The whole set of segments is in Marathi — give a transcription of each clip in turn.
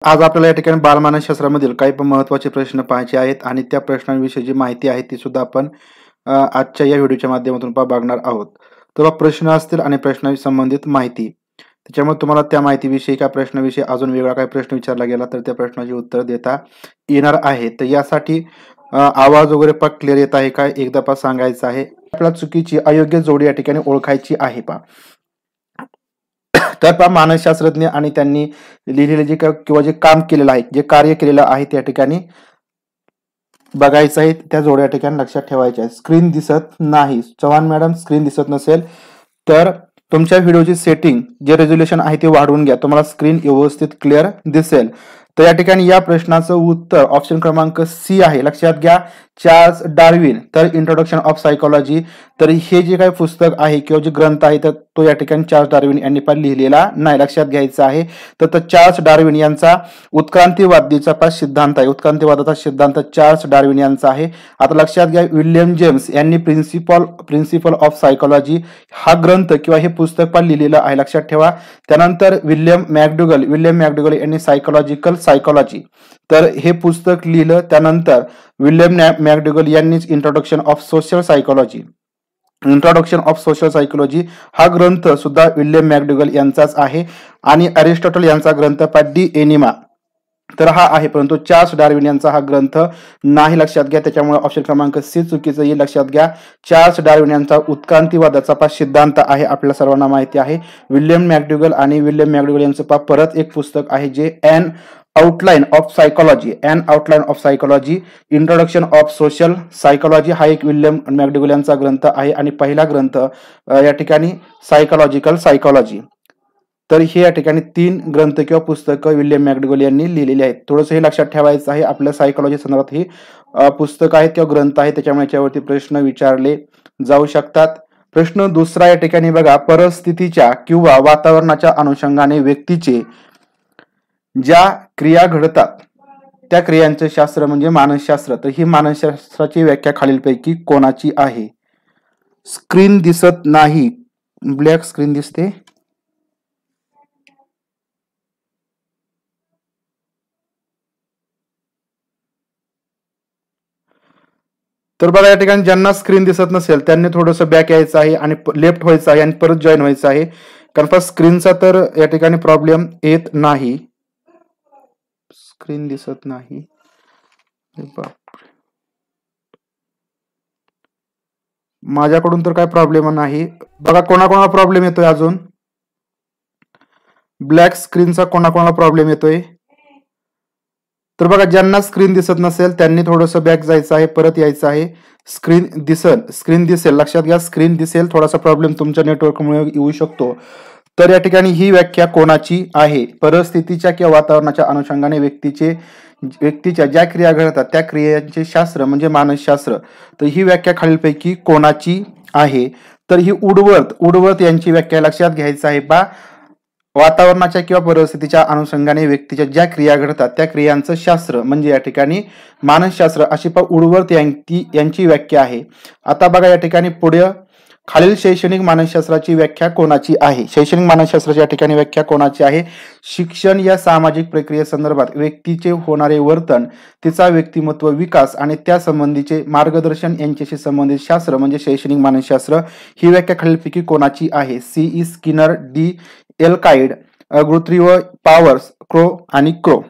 आज आपल्याला या ठिकाणी बालमानसशास्त्रामधील काही पण महत्त्वाचे प्रश्न पाहायचे आहेत आणि त्या प्रश्नांविषयी जी माहिती आहे ती सुद्धा आपण आजच्या या व्हिडिओच्या माध्यमातून बघणार आहोत. तर प्रश्न असतील आणि प्रश्नाशी संबंधित माहिती. त्याच्यामुळे तुम्हाला त्या माहितीविषयी किंवा प्रश्नाविषयी अजून वेगळा काही प्रश्न विचारला गेला तर त्या प्रश्नाची उत्तर देता येणार आहे. तर यासाठी आवाज वगैरे पण क्लिअर येत आहे का एकदा पण सांगायचं आहे. आपल्याला चुकीची अयोग्य जोडी या ठिकाणी ओळखायची आहे पहा. तर पहा मानसशास्त्रज्ञ आणि त्यांनी लिहिलेले जे किंवा जे काम केलेलं आहे, जे कार्य केलेलं आहे त्या ठिकाणी बघायचं आहे. त्या जोड्या ठिकाणी लक्षात ठेवायच्या आहेत. स्क्रीन दिसत नाही. चव्हाण मॅडम स्क्रीन दिसत नसेल तर तुमच्या व्हिडिओची सेटिंग जे रेझोल्युशन आहे ते वाढवून घ्या. तुम्हाला स्क्रीन व्यवस्थित क्लिअर दिसेल. तर या ठिकाणी या प्रश्नाचं उत्तर ऑप्शन क्रमांक सी आहे. लक्षात घ्या, चार्ल्स डार्विन. तर इंट्रोडक्शन ऑफ सायकोलॉजी. तर हे जे काही पुस्तक आहे किंवा जे ग्रंथ आहे तर तो या ठिकाणी चार्ल्स डार्विन यांनी पण लिहिलेला नाही. लक्षात घ्यायचं आहे. तर चार्ल्स डार्विन यांचा उत्क्रांतीवादीचा सिद्धांत आहे. उत्क्रांतीवादाचा सिद्धांत चार्ल्स डार्विन यांचा आहे. आता लक्षात घ्या, विल्यम जेम्स यांनी प्रिन्सिपल ऑफ सायकोलॉजी हा ग्रंथ किंवा हे पुस्तक पण लिहिलेलं आहे. लक्षात ठेवा. त्यानंतर विल्यम मॅकडुगल यांनी सायकोलॉजिकल सायकोलॉजी तर हे पुस्तक लिहिलं. त्यानंतर विल्यम मॅकडुगल यांनीच इंट्रोडक्शन ऑफ सोशल सायकोलॉजी हा ग्रंथ सुद्धा विल्यम मॅकडुगल यांचाच आहे. आणि अरिस्टॉटल यांचा ग्रंथ डी एनिमा तर हा आहे, परंतु चार्ल्स डार्विन यांचा हा ग्रंथ नाही. लक्षात घ्या. त्याच्यामुळे ऑप्शन क्रमांक सी चुकीचं येईल. लक्षात घ्या, चार्ल्स डार्विन यांचा उत्क्रांतीवादाचा सिद्धांत आहे. आपल्या सर्वांना माहिती आहे. विल्यम मॅकडुगल यांचं परत एक पुस्तक आहे जे an outline of psychology introduction of social psychology हा एक विल्यम मॅकडुगल यांचा ग्रंथ आहे. आणि पहिला ग्रंथ या ठिकाणी सायकोलॉजिकल सायकोलॉजी. तर हे या ठिकाणी 3 ग्रंथ किंवा पुस्तकं विल्यम मॅकडुगल यांनी लिहिलेली आहेत. थोडंसं हे लक्षात ठेवायचं आहे. आपल्या सायकोलॉजी संदर्भात ही पुस्तकं आहेत किंवा ग्रंथ आहेत, त्याच्यामुळे याच्यावरती प्रश्न विचारले जाऊ शकतात. प्रश्न दुसरा या ठिकाणी बघा, परिस्थितीच्या किंवा वातावरणाच्या अनुषंगाने व्यक्तीचे ज्या क्रिया घडतात त्या क्रियांचे शास्त्र म्हणजे मानसशास्त्र. तर ही मानसशास्त्राची व्याख्या खालीलपैकी कोणाची आहे? स्क्रीन दिसत नाही, ब्लॅक स्क्रीन दिसते. तर बघा, या ठिकाणी ज्यांना स्क्रीन दिसत नसेल त्यांनी थोडंसं बॅक यायचं आहे आणि लेफ्ट व्हायचं आहे आणि परत जॉईन व्हायचं आहे. कारण स्क्रीनचा तर या ठिकाणी प्रॉब्लेम येत नाही. स्क्रीन दिसत नाही. माझ्याकडून तर काय प्रॉब्लेम नाही. बघा, कोणाकोणाला प्रॉब्लेम येतोय अजून? ब्लॅक स्क्रीनचा कोणाकोणाला प्रॉब्लेम येतोय? तर बघा, ज्यांना स्क्रीन दिसत नसेल त्यांनी थोडंसं बॅक जायचं आहे, परत यायचं आहे. स्क्रीन दिसेल. लक्षात घ्या, स्क्रीन दिसेल. थोडासा प्रॉब्लेम तुमच्या नेटवर्कमुळे येऊ शकतो. तर या ठिकाणी ही व्याख्या कोणाची आहे? परिस्थितीच्या किंवा वातावरणाच्या अनुषंगाने व्यक्तीच्या ज्या क्रिया घडतात त्या क्रियांचे शास्त्र म्हणजे मानसशास्त्र. तर ही व्याख्या खालीलपैकी कोणाची आहे? तर ही उडवर्थ यांची व्याख्या लक्षात घ्यायचं आहे. वातावरणाच्या किंवा परिस्थितीच्या अनुषंगाने व्यक्तीच्या ज्या क्रिया घडतात त्या क्रियांचं शास्त्र म्हणजे या ठिकाणी मानसशास्त्र अशी उडवर्थ यांची व्याख्या आहे. आता बघा, या ठिकाणी पुढे खालील शैक्षणिक मानसशास्त्राची व्याख्या कोणाची आहे? शैक्षणिक मानसशास्त्राची या ठिकाणी व्याख्या कोणाची आहे? शिक्षण या सामाजिक प्रक्रियेसंदर्भात व्यक्तीचे होणारे वर्तन, तिचा व्यक्तिमत्व विकास आणि त्या संबंधीचे मार्गदर्शन यांच्याशी संबंधित शास्त्र म्हणजे शैक्षणिक मानसशास्त्र. ही व्याख्या खालीलपैकी कोणाची आहे? सी स्किनर, डी एलकाइड, गुथ्री व पावर्स, क्रो.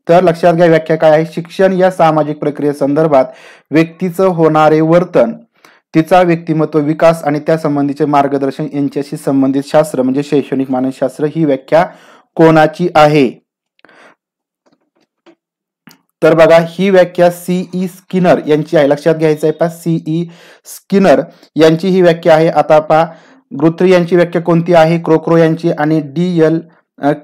तर लक्षात घ्या, व्याख्या काय आहे? शिक्षण या सामाजिक प्रक्रियेसंदर्भात व्यक्तीचं होणारे वर्तन, तिचा व्यक्तिमत्व विकास आणि त्या संबंधीचे मार्गदर्शन यांच्याशी संबंधित शास्त्र म्हणजे शैक्षणिक मानसशास्त्र. ही व्याख्या कोणाची आहे? तर बघा, ही व्याख्या सी स्किनर यांची आहे. लक्षात घ्यायचं आहे. सी स्किनर यांची ही व्याख्या आहे. आता गुथ्री यांची व्याख्या कोणती आहे? क्रो यांची. आणि डी एल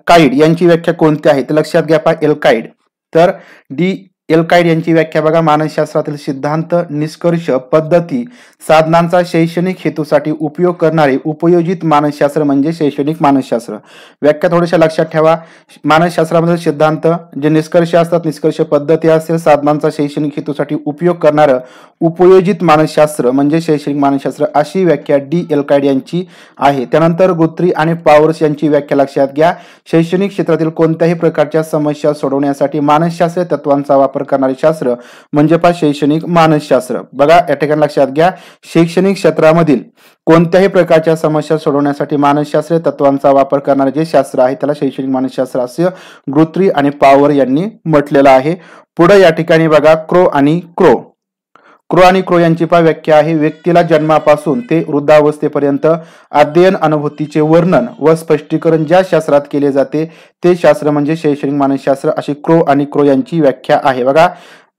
काइड यांची व्याख्या कोणती आहे? तर लक्षात घ्या, एलकाइड. तर डी एल्काइड यांची व्याख्या बघा, मानसशास्त्रातील सिद्धांत, निष्कर्ष, पद्धती, साधनांचा शैक्षणिक हेतूसाठी उपयोग करणारे उपयोजित मानसशास्त्र म्हणजे शैक्षणिक मानसशास्त्र. व्याख्या थोड्याशा लक्षात ठेवा. मानसशास्त्रामधील सिद्धांत, जे निष्कर्ष असतात, निष्कर्ष पद्धती असेल, साधनांचा शैक्षणिक हेतूसाठी उपयोग करणारं उपयोजित मानसशास्त्र म्हणजे शैक्षणिक मानसशास्त्र, अशी व्याख्या डी एल्काइड यांची आहे. त्यानंतर गुथ्री आणि पॉवर्स यांची व्याख्या लक्षात घ्या. शैक्षणिक क्षेत्रातील कोणत्याही प्रकारच्या समस्या सोडवण्यासाठी मानसशास्त्रीय तत्वांचा वापर करणारे शास्त्र म्हणजे शैक्षणिक मानसशास्त्र. बघा या ठिकाणी लक्षात घ्या, शैक्षणिक क्षेत्रामधील कोणत्याही प्रकारच्या समस्या सोडवण्यासाठी मानसशास्त्रीय तत्वांचा वापर करणारे जे शास्त्र आहे त्याला शैक्षणिक मानसशास्त्र असे गुथ्री आणि पॉवर यांनी म्हटलेलं आहे. पुढे या ठिकाणी बघा, क्रो आणि क्रो यांची व्याख्या आहे. व्यक्तीला जन्मापासून ते वृद्धावस्थेपर्यंत अध्ययन अनुभूतीचे वर्णन व स्पष्टीकरण ज्या शास्त्रात केले जाते ते शास्त्र म्हणजे शैक्षणिक मानसशास्त्र, अशी क्रो यांची व्याख्या आहे. बघा,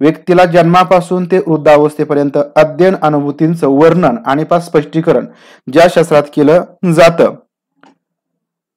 व्यक्तीला जन्मापासून ते वृद्धावस्थेपर्यंत अध्ययन अनुभूतींचं वर्णन आणि स्पष्टीकरण ज्या शास्त्रात केलं जातं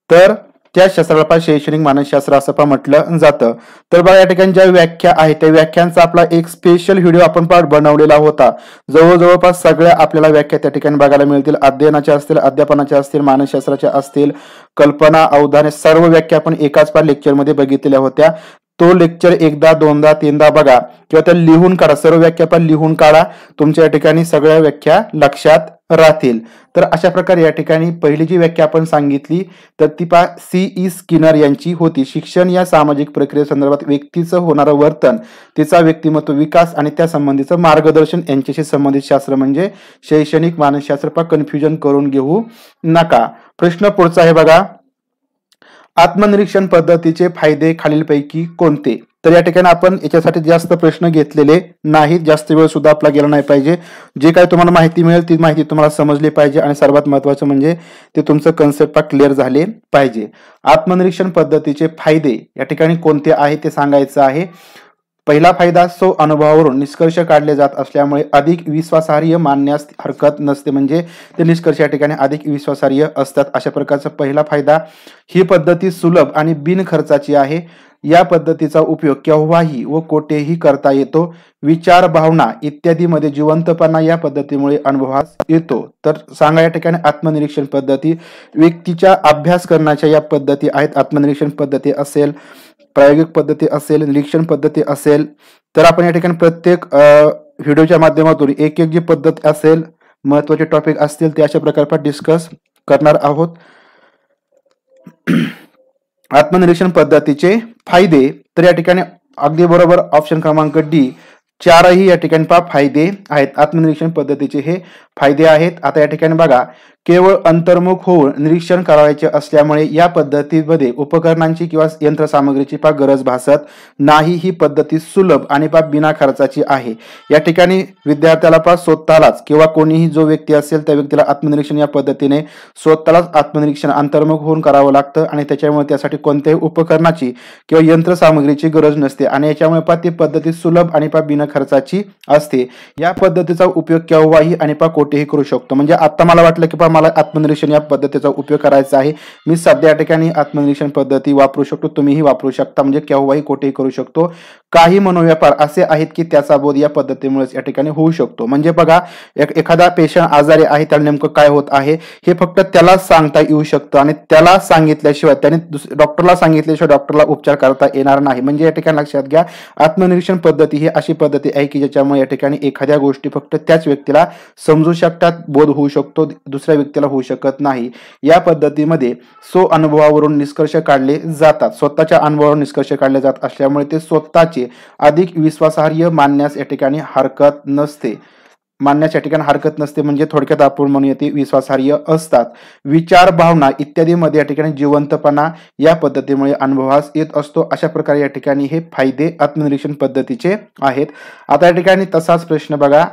तर त्या शास्त्राला शैक्षणिक मानसशास्त्र असं म्हटलं जातं. तर बघा या ठिकाणी ज्या व्याख्या आहेत त्या व्याख्यांचा आपला एक स्पेशल व्हिडिओ आपण बनवलेला होता. जवळपास सगळ्या आपल्याला व्याख्या त्या ठिकाणी बघायला मिळतील. अध्ययनाच्या असतील, अध्यापनाच्या असतील, मानसशास्त्राच्या असतील, कल्पना, अवधाने, सर्व व्याख्या आपण एकाच लेक्चरमध्ये बघितलेल्या होत्या. तो लेक्चर एकदा, दोनदा, तीनदा बघा किंवा त्या लिहून काढा. सर्व व्याख्या पण लिहून काढा, तुमच्या या ठिकाणी सगळ्या व्याख्या लक्षात राहतील. तर अशा प्रकारे या ठिकाणी पहिली जी व्याख्या आपण सांगितली तर ती C.E. स्किनर यांची होती. शिक्षण या सामाजिक प्रक्रियेसंदर्भात व्यक्तीचं होणारं वर्तन, तिचा व्यक्तिमत्व विकास आणि त्या संबंधीचं मार्गदर्शन यांच्याशी संबंधित शास्त्र म्हणजे शैक्षणिक मानसशास्त्र. कन्फ्युजन करून घेऊ नका. प्रश्न पुढचा आहे बघा, आत्मनिरीक्षण पद्धतीचे फायदे खालीलपैकी कोणते? तर या ठिकाणी आपण याच्यासाठी जास्त प्रश्न घेतलेले नाहीत, जास्त वेळ सुद्धा आपला गेला नाही पाहिजे. जे काही तुम्हाला माहिती मिळेल ती माहिती तुम्हाला समजली पाहिजे आणि सर्वात महत्वाचं म्हणजे ते तुमचं कन्सेप्ट क्लिअर झाले पाहिजे. आत्मनिरीक्षण पद्धतीचे फायदे या ठिकाणी कोणते आहे ते सांगायचं आहे. पहिला फायदा, अनुभवावरून निष्कर्ष काढले जात असल्यामुळे अधिक विश्वासार्ह मानण्यास हरकत नसते, म्हणजे ते निष्कर्ष या ठिकाणी अधिक विश्वासार्ह असतात, अशा प्रकारचा पहिला फायदा. ही पद्धती सुलभ आणि बिनखर्चाची आहे. या पद्धतीचा उपयोग केव्हाही व कोठेही करता येतो. विचार, भावना इत्यादी मध्ये जिवंतपणा या पद्धतीमुळे अनुभवास येतो. तर सांगा या ठिकाणी आत्मनिरीक्षण पद्धती व्यक्तीच्या अभ्यास करण्याच्या या पद्धती आहेत. आत्मनिरीक्षण पद्धती असेल, प्रायोगिक पद्धती असेल, निरीक्षण पद्धती असेल, तर आपण या ठिकाणी प्रत्येक व्हिडिओच्या माध्यमातून एक जी पद्धत असेल, महत्वाचे टॉपिक असतील ते अशा प्रकारे डिस्कस करणार आहोत. आत्मनिरीक्षण पद्धतीचे फायदे, तर या ठिकाणी अगदी बरोबर ऑप्शन क्रमांक डी, चारही या ठिकाणी फायदे आहेत. आत्मनिरीक्षण पद्धतीचे हे फायदे आहेत. आता या ठिकाणी बघा, केवळ अंतर्मुख होऊन निरीक्षण करायचे असल्यामुळे या पद्धतीमध्ये उपकरणांची किंवा यंत्रसामग्रीची गरज भासत नाही. ही पद्धती सुलभ आणि बिना खर्चाची आहे. या ठिकाणी विद्यार्थ्याला स्वतःलाच किंवा कोणीही जो व्यक्ती असेल त्या व्यक्तीला आत्मनिरीक्षण या पद्धतीने स्वतःलाच आत्मनिरीक्षण अंतर्मुख होऊन करावं लागतं आणि त्याच्यामुळे त्यासाठी कोणत्याही उपकरणाची किंवा यंत्रसामग्रीची गरज नसते आणि याच्यामुळे ती पद्धती सुलभ आणि बिना खर्चाची असते. या पद्धतीचा उपयोग केव्हाही आणि कोठेही करू शकतो. म्हणजे आता मला वाटलं की मला आत्मनिरीक्षण या पद्धतीचा उपयोग करायचा आहे, मी सध्या या ठिकाणी आत्मनिरीक्षण पद्धती वापरू शकतो, तुम्हीही वापरू शकता, म्हणजे केव्हाही कोठेही करू शकतो. काही मनोव्यापार असे आहेत की त्याचा बोध या पद्धतीमुळे या ठिकाणी होऊ शकतो. म्हणजे बघा, एखादा पेशंट आजारी आहे, त्याला नेमकं काय होत आहे हे फक्त त्याला सांगता येऊ शकतं आणि त्याला सांगितल्याशिवाय, त्याने डॉक्टरला सांगितल्याशिवाय डॉक्टरला उपचार करता येणार नाही. म्हणजे या ठिकाणी लक्षात घ्या, आत्मनिरीक्षण पद्धती ही अशी पद्धती आहे की ज्याच्यामुळे या ठिकाणी एखाद्या गोष्टी फक्त त्याच व्यक्तीला समजू शकतात, बोध होऊ शकतो, दुसऱ्या व्यक्तीला होऊ शकत नाही. या पद्धतीमध्ये अनुभवावरून निष्कर्ष काढले जातात. स्वतःच्या अनुभवावरून निष्कर्ष काढले जात असल्यामुळे ते स्वतःचे अधिक विश्वासार्ह मानण्यास या ठिकाणी हरकत नसते. म्हणजे थोडक्यात आपण म्हणूया ते विश्वासार्ह असतात. विचार, भावना इत्यादी मध्ये या ठिकाणी जिवंतपणा या पद्धतीमुळे अनुभवास येत असतो. अशा प्रकारे या ठिकाणी हे फायदे आत्मनिरीक्षण पद्धतीचे आहेत. आता या ठिकाणी तसाच प्रश्न बघा,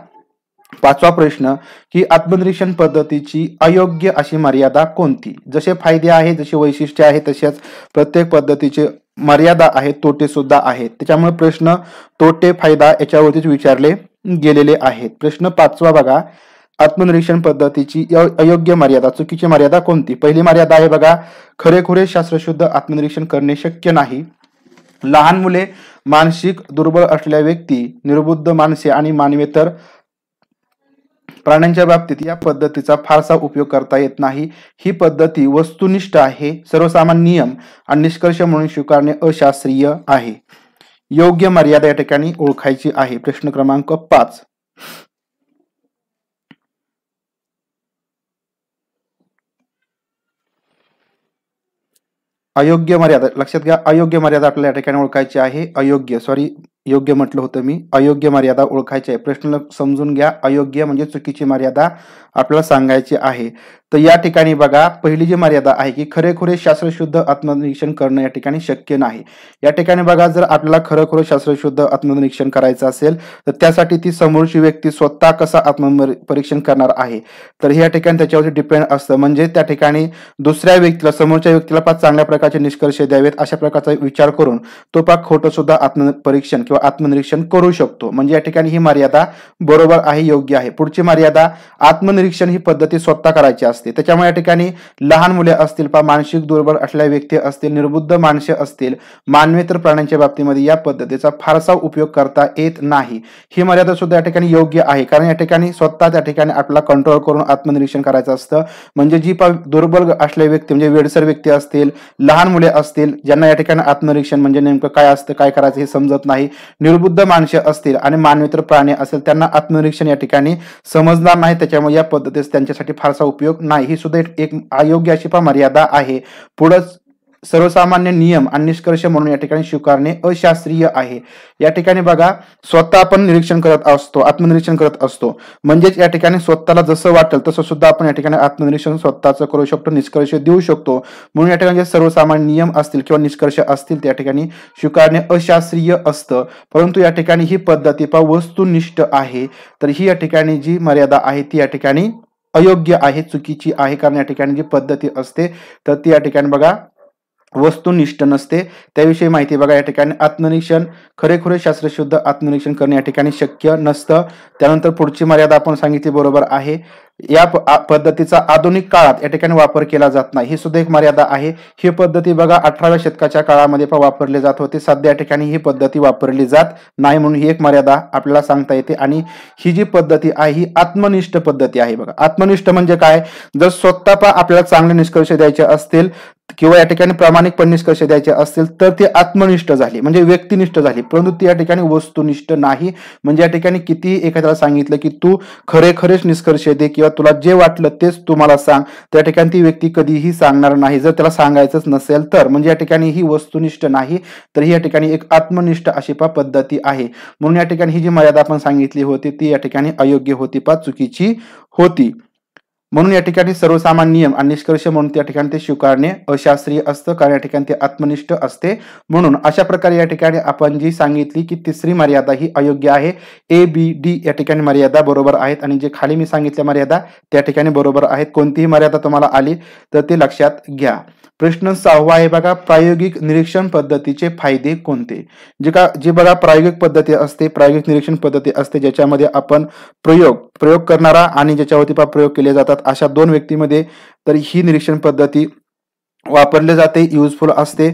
पाचवा प्रश्न की आत्मनिरीक्षण पद्धतीची अयोग्य अशी मर्यादा कोणती? जसे फायदे आहेत, जसे वैशिष्ट्ये आहेत, तसेच प्रत्येक पद्धतीचे मर्यादा आहेत, तोटे सुद्धा आहेत. त्याच्यामुळे प्रश्न तोटे फायदा याच्यावरतीच विचारले गेलेले आहेत. प्रश्न पाचवा बघा, आत्मनिरीक्षण पद्धतीची अयोग्य मर्यादा, चुकीची मर्यादा कोणती? पहिली मर्यादा आहे बघा, खरेखुरे शास्त्रशुद्ध आत्मनिरीक्षण करणे शक्य नाही. लहान मुले मानसिक दुर्बळ असलेल्या व्यक्ती, निर्बुद्ध माणसे आणि मानवेतर प्राण्यांच्या बाबतीत या पद्धतीचा फारसा उपयोग करता येत नाही. ही पद्धती वस्तुनिष्ठ आहे, सर्वसामान्य नियम आणि निष्कर्ष म्हणून स्वीकारणे अशास्त्रीय आहे. योग्य मर्यादा या ठिकाणी ओळखायची आहे. प्रश्न क्रमांक 5. अयोग्य मर्यादा लक्षात घ्या. अयोग्य मर्यादा आपल्याला या ठिकाणी ओळखायची आहे. योग्य म्हटलं होतं मी. अयोग्य मर्यादा ओळखायची आहे. प्रश्न समजून घ्या. अयोग्य म्हणजे चुकीची मर्यादा आपल्याला सांगायची आहे. तर या ठिकाणी बघा, पहिली जी मर्यादा आहे की खरेखुरे शास्त्रशुद्ध आत्मनिरीक्षण करणं या ठिकाणी शक्य नाही. या ठिकाणी बघा, जर आपल्याला खरोखर शास्त्रशुद्ध आत्मनिरीक्षण करायचं असेल तर त्यासाठी ती समोरची व्यक्ती स्वतः कसा आत्मपरीक्षण करणार आहे, तर हे या ठिकाणी त्याच्यावरती डिपेंड असतं. म्हणजे त्या ठिकाणी दुसऱ्या व्यक्तीला, समोरच्या व्यक्तीला पाच चांगल्या प्रकारचे निष्कर्ष द्यावेत अशा प्रकारचा विचार करून तो पाक खोटं सुद्धा आत्मपरीक्षण किंवा आत्मनिरीक्षण करू शकतो. म्हणजे या ठिकाणी ही मर्यादा बरोबर आहे, योग्य आहे. पुढची मर्यादा, आत्मनिरीक्षण ही पद्धती स्वतः करायची असते. त्याच्यामुळे या ठिकाणी लहान मुले असतील, मानसिक दुर्बळ असलेल्या व्यक्ती असतील, निर्बुद्ध माणसे असतील, मानवेतर प्राण्यांच्या बाबतीमध्ये या पद्धतीचा फारसा उपयोग करता येत नाही. ही मर्यादा सुद्धा या ठिकाणी योग्य आहे, कारण या ठिकाणी स्वतः त्या ठिकाणी आपल्याला कंट्रोल करून आत्मनिरीक्षण करायचं असतं. म्हणजे जी दुर्बल असलेले व्यक्ती, म्हणजे वेडसर व्यक्ती असतील, लहान मुले असतील, ज्यांना या ठिकाणी आत्मनिरीक्षण म्हणजे नेमकं काय असतं, काय करायचं हे समजत नाही, निर्बुद्ध माणसे असतील आणि मानवेतर प्राणी असेल, त्यांना आत्मनिरीक्षण या ठिकाणी समजणार नाही. त्याच्यामुळे या पद्धतीचा त्यांच्यासाठी फारसा उपयोग नाही. ही सुद्धा एक अयोग्य अशी मर्यादा आहे. पुढे सर्वसामान्य नियम आणि निष्कर्ष म्हणून या ठिकाणी स्वीकारणे अशास्त्रीय आहे. या ठिकाणी बघा, स्वतः आपण निरीक्षण करत असतो, आत्मनिरीक्षण करत असतो. म्हणजेच या ठिकाणी स्वतःला जसं वाटेल तसं सुद्धा आपण या ठिकाणी आत्मनिरीक्षण स्वतःचं करू शकतो, निष्कर्ष देऊ शकतो. म्हणून या ठिकाणी जे सर्वसामान्य नियम असतील किंवा निष्कर्ष असतील त्या ठिकाणी स्वीकारणे अशास्त्रीय असतं. परंतु या ठिकाणी ही पद्धती वस्तुनिष्ठ आहे. तर ही या ठिकाणी जी मर्यादा आहे ती या ठिकाणी अयोग्य आहे, चुकीची आहे. कारण या ठिकाणी जी पद्धती असते तर ती या ठिकाणी बघा वस्तुनिष्ठ नसते. त्याविषयी माहिती बघा. या ठिकाणी आत्मनिरीक्षण, खरेखुरे शास्त्रशुद्ध आत्मनिरीक्षण करणे या ठिकाणी शक्य नसतं. त्यानंतर पुढची मर्यादा आपण सांगितली बरोबर आहे. या पद्धतीचा आधुनिक काळात या ठिकाणी वापर केला जात नाही. ही सुद्धा एक मर्यादा आहे. ही पद्धती बघा 18व्या शतकाच्या काळामध्ये वापरली जात होती. सध्या या ठिकाणी ही पद्धती वापरली जात नाही, म्हणून ही एक मर्यादा आपल्याला सांगता येते. आणि ही जी पद्धती आहे ही आत्मनिष्ठ पद्धती आहे. बघा, आत्मनिष्ठ म्हणजे काय, जर स्वतः आपल्याला चांगले निष्कर्ष द्यायचे असतील किंवा या ठिकाणी प्रामाणिकपणे निष्कर्ष द्यायचे असतील तर ती आत्मनिष्ठ झाली, म्हणजे व्यक्तिनिष्ठ झाली. परंतु ती या ठिकाणी वस्तुनिष्ठ नाही. म्हणजे या ठिकाणी किती एखाद्याला सांगितलं की तू खरेच निष्कर्ष दे किंवा तुला जे वाटलं तेच तू मला सांग, त्या ठिकाणी ती व्यक्ती कधीही सांगणार नाही, जर त्याला सांगायचंच नसेल तर. म्हणजे या ठिकाणी ही वस्तुनिष्ठ नाही, तर ही या ठिकाणी एक आत्मनिष्ठ अशी पद्धती आहे. म्हणून या ठिकाणी ही जी मर्यादा आपण सांगितली होती ती या ठिकाणी अयोग्य होती, चुकीची होती. म्हणून या ठिकाणी सर्वसामान्य नियम आणि निष्कर्ष म्हणून त्या ठिकाणी ते स्वीकारणे अशास्त्रीय असतं, कारण या ठिकाणी ते आत्मनिष्ठ असते. म्हणून अशा प्रकारे या ठिकाणी आपण जी सांगितली की तिसरी मर्यादा ही अयोग्य आहे. ABD या ठिकाणी मर्यादा बरोबर आहेत आणि जे खाली मी सांगितल्या मर्यादा त्या ठिकाणी बरोबर आहेत. कोणतीही मर्यादा तुम्हाला आली तर ते लक्षात घ्या. प्रश्न 6वा आहे बघा, प्रायोगिक निरीक्षण पद्धतीचे फायदे कोणते. जी बघा प्रायोगिक पद्धती असते, प्रायोगिक निरीक्षण पद्धती असते, ज्याच्यामध्ये आपण प्रयोग करणारा आणि ज्याच्यावरती प्रयोग केले जातात अशा दोन व्यक्तीमध्ये तर ही निरीक्षण पद्धती वापरली जाते, युजफुल असते.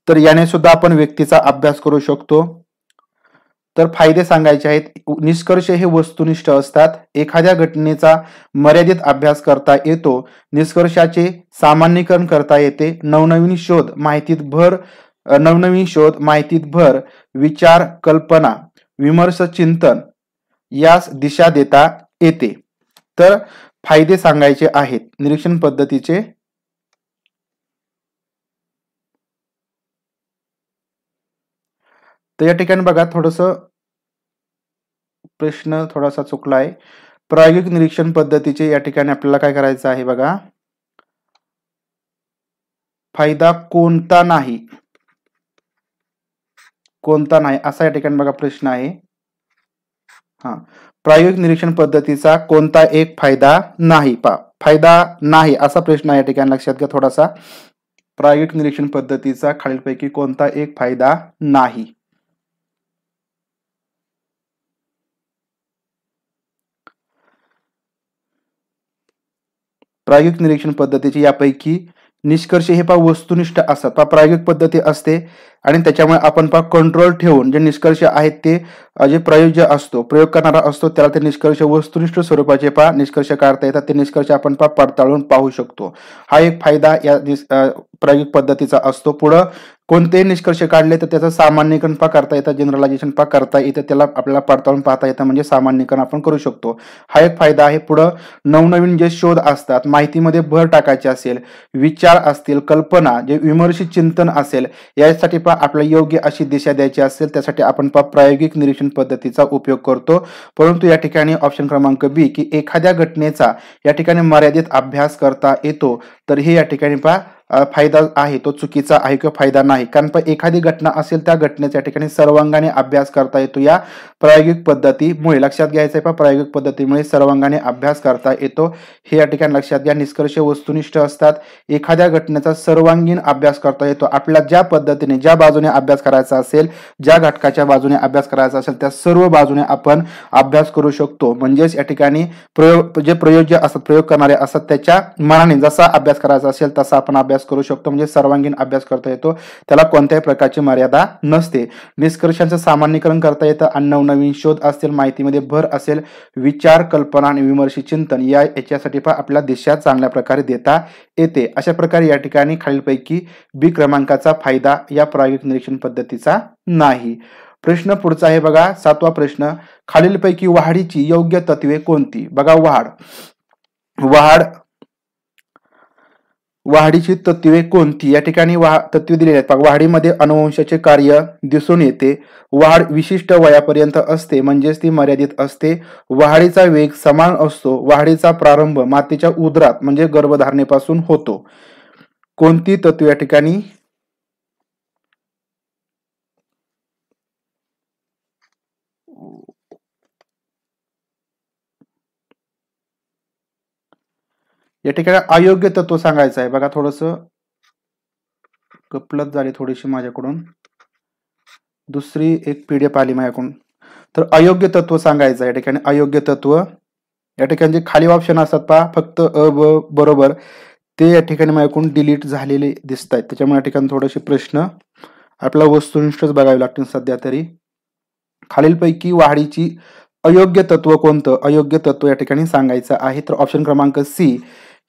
तर याने सुद्धा आपण व्यक्तीचा अभ्यास करू शकतो. तर फायदे सांगायचे आहेत. निष्कर्ष हे वस्तुनिष्ठ असतात. एखाद्या घटनेचा मर्यादित अभ्यास करता येतो. निष्कर्षाचे सामान्यीकरण करता येते. नवनवीन शोध माहितीत भर, विचार, कल्पना, विमर्श, चिंतन यास दिशा देता येते. तर फायदे सांगायचे आहेत निरीक्षण पद्धतीचे. तर या ठिकाणी बघा, प्रश्न थोडासा चुकला आहे. प्रायोगिक निरीक्षण पद्धतीचे या ठिकाणी आपल्याला काय करायचं आहे बघा, फायदा कोणता नाही असा या ठिकाणी बघा प्रश्न आहे. प्रायोगिक निरीक्षण पद्धतीचा कोणता एक फायदा नाही, फायदा नाही असा प्रश्न या ठिकाणी लक्षात घ्या थोडासा. प्रायोगिक निरीक्षण पद्धतीचा खालीलपैकी कोणता एक फायदा नाही. प्रायोगिक निरीक्षण पद्धतीची यापैकी निष्कर्ष हे वस्तुनिष्ठ असतात. प्रायोगिक पद्धती असते आणि त्याच्यामुळे आपण कंट्रोल ठेवून जे निष्कर्ष आहेत ते जे प्रयोज्य असतो, प्रयोग करणारा असतो, त्याला ते निष्कर्ष वस्तुनिष्ठ स्वरूपाचे निष्कर्ष काढता येतात. ते निष्कर्ष आपण पडताळून पाहू शकतो. हा एक फायदा या प्रायोगिक पद्धतीचा असतो. पुढं कोणतेही निष्कर्ष काढले तर त्याचं सामान्यीकरण करता येतं, जनरलायझेशन करता येतं, त्याला आपल्याला पडताळून पाहता येतं, म्हणजे सामान्यीकरण आपण करू शकतो. हा एक फायदा आहे. पुढं नवनवीन जे शोध असतात, माहितीमध्ये भर टाकायची असेल, विचार असतील, कल्पना, जे विमर्शी चिंतन असेल, यासाठी आपल्याला योग्य अशी दिशा द्यायची असेल, त्यासाठी आपण प्रायोगिक निरीक्षण पद्धतीचा उपयोग करतो. परंतु या ठिकाणी ऑप्शन क्रमांक बी, की एखाद्या घटनेचा या ठिकाणी मर्यादित अभ्यास करता येतो, तर हे या ठिकाणी फायदा आहे तो चुकीचा आहे किंवा फायदा नाही. कारण एखादी घटना असेल, त्या घटनेचा या ठिकाणी सर्वांगाने अभ्यास करता येतो या प्रायोगिक पद्धतीमुळे. लक्षात घ्यायचं आहे, प्रायोगिक पद्धतीमुळे सर्वांगाने अभ्यास करता येतो, हे या ठिकाणी लक्षात घ्या. निष्कर्ष वस्तुनिष्ठ असतात. एखाद्या घटनेचा सर्वांगीण अभ्यास करता येतो. आपल्याला ज्या पद्धतीने, ज्या बाजूने अभ्यास करायचा असेल, ज्या घटकाच्या बाजूने अभ्यास करायचा असेल, त्या सर्व बाजूने आपण अभ्यास करू शकतो. म्हणजेच या ठिकाणी जे प्रयोज्य असतात, प्रयोग करणारे असतात, त्याच्या मनाने जसा अभ्यास करायचा असेल तसा आपण अभ्यास करू शकतो. म्हणजे सर्वांगीण अभ्यास करता येतो, त्याला कोणत्याही प्रकारची मर्यादा नसते. निष्कर्षांचं सामान्यीकरण करता येतं आणि नवनवीन शोध असतील, माहितीमध्ये भर असेल, विचार, कल्पना आणि विमर्शी चिंतन याच्यासाठी आपल्याला दिशा चांगल्या प्रकारे देता येते. अशा प्रकारे या ठिकाणी खालीलपैकी बी क्रमांकाचा फायदा या प्रायोगिक निरीक्षण पद्धतीचा नाही. प्रश्न पुढचा आहे बघा, 7वा प्रश्न. खालीलपैकी वाढीची योग्य तत्वे कोणती? बघा, वाढीची तत्वे कोणती? या ठिकाणी तत्वे दिलेली आहेत. वाढीमध्ये अनुवंशाचे कार्य दिसून येते. वाढ विशिष्ट वयापर्यंत असते, म्हणजेच ती मर्यादित असते. वाढीचा वेग समान असतो. वाढीचा प्रारंभ मातेच्या उदरात म्हणजे गर्भधारणेपासून होतो. कोणती तत्वे या ठिकाणी अयोग्य तत्व सांगायचं आहे? बघा, थोडस गपलत झाली थोडीशी माझ्याकडून, दुसरी एक पीडीएफ आली माझ्याकडून. तर अयोग्य तत्व सांगायचं आहे. या ठिकाणी अयोग्य तत्व, या ठिकाणी जे खाली ऑप्शन असतात फक्त अ, ब, बरोबर, ते या ठिकाणी माझ्याकडून डिलीट झालेले दिसत आहेत. त्याच्यामुळे या ठिकाणी थोडेसे प्रश्न आपल्याला वस्तुनिष्ठच बघावे लागतील सध्या तरी. खालीलपैकी वाढीची अयोग्य तत्व कोणतं? अयोग्य तत्व या ठिकाणी सांगायचं आहे. तर ऑप्शन क्रमांक सी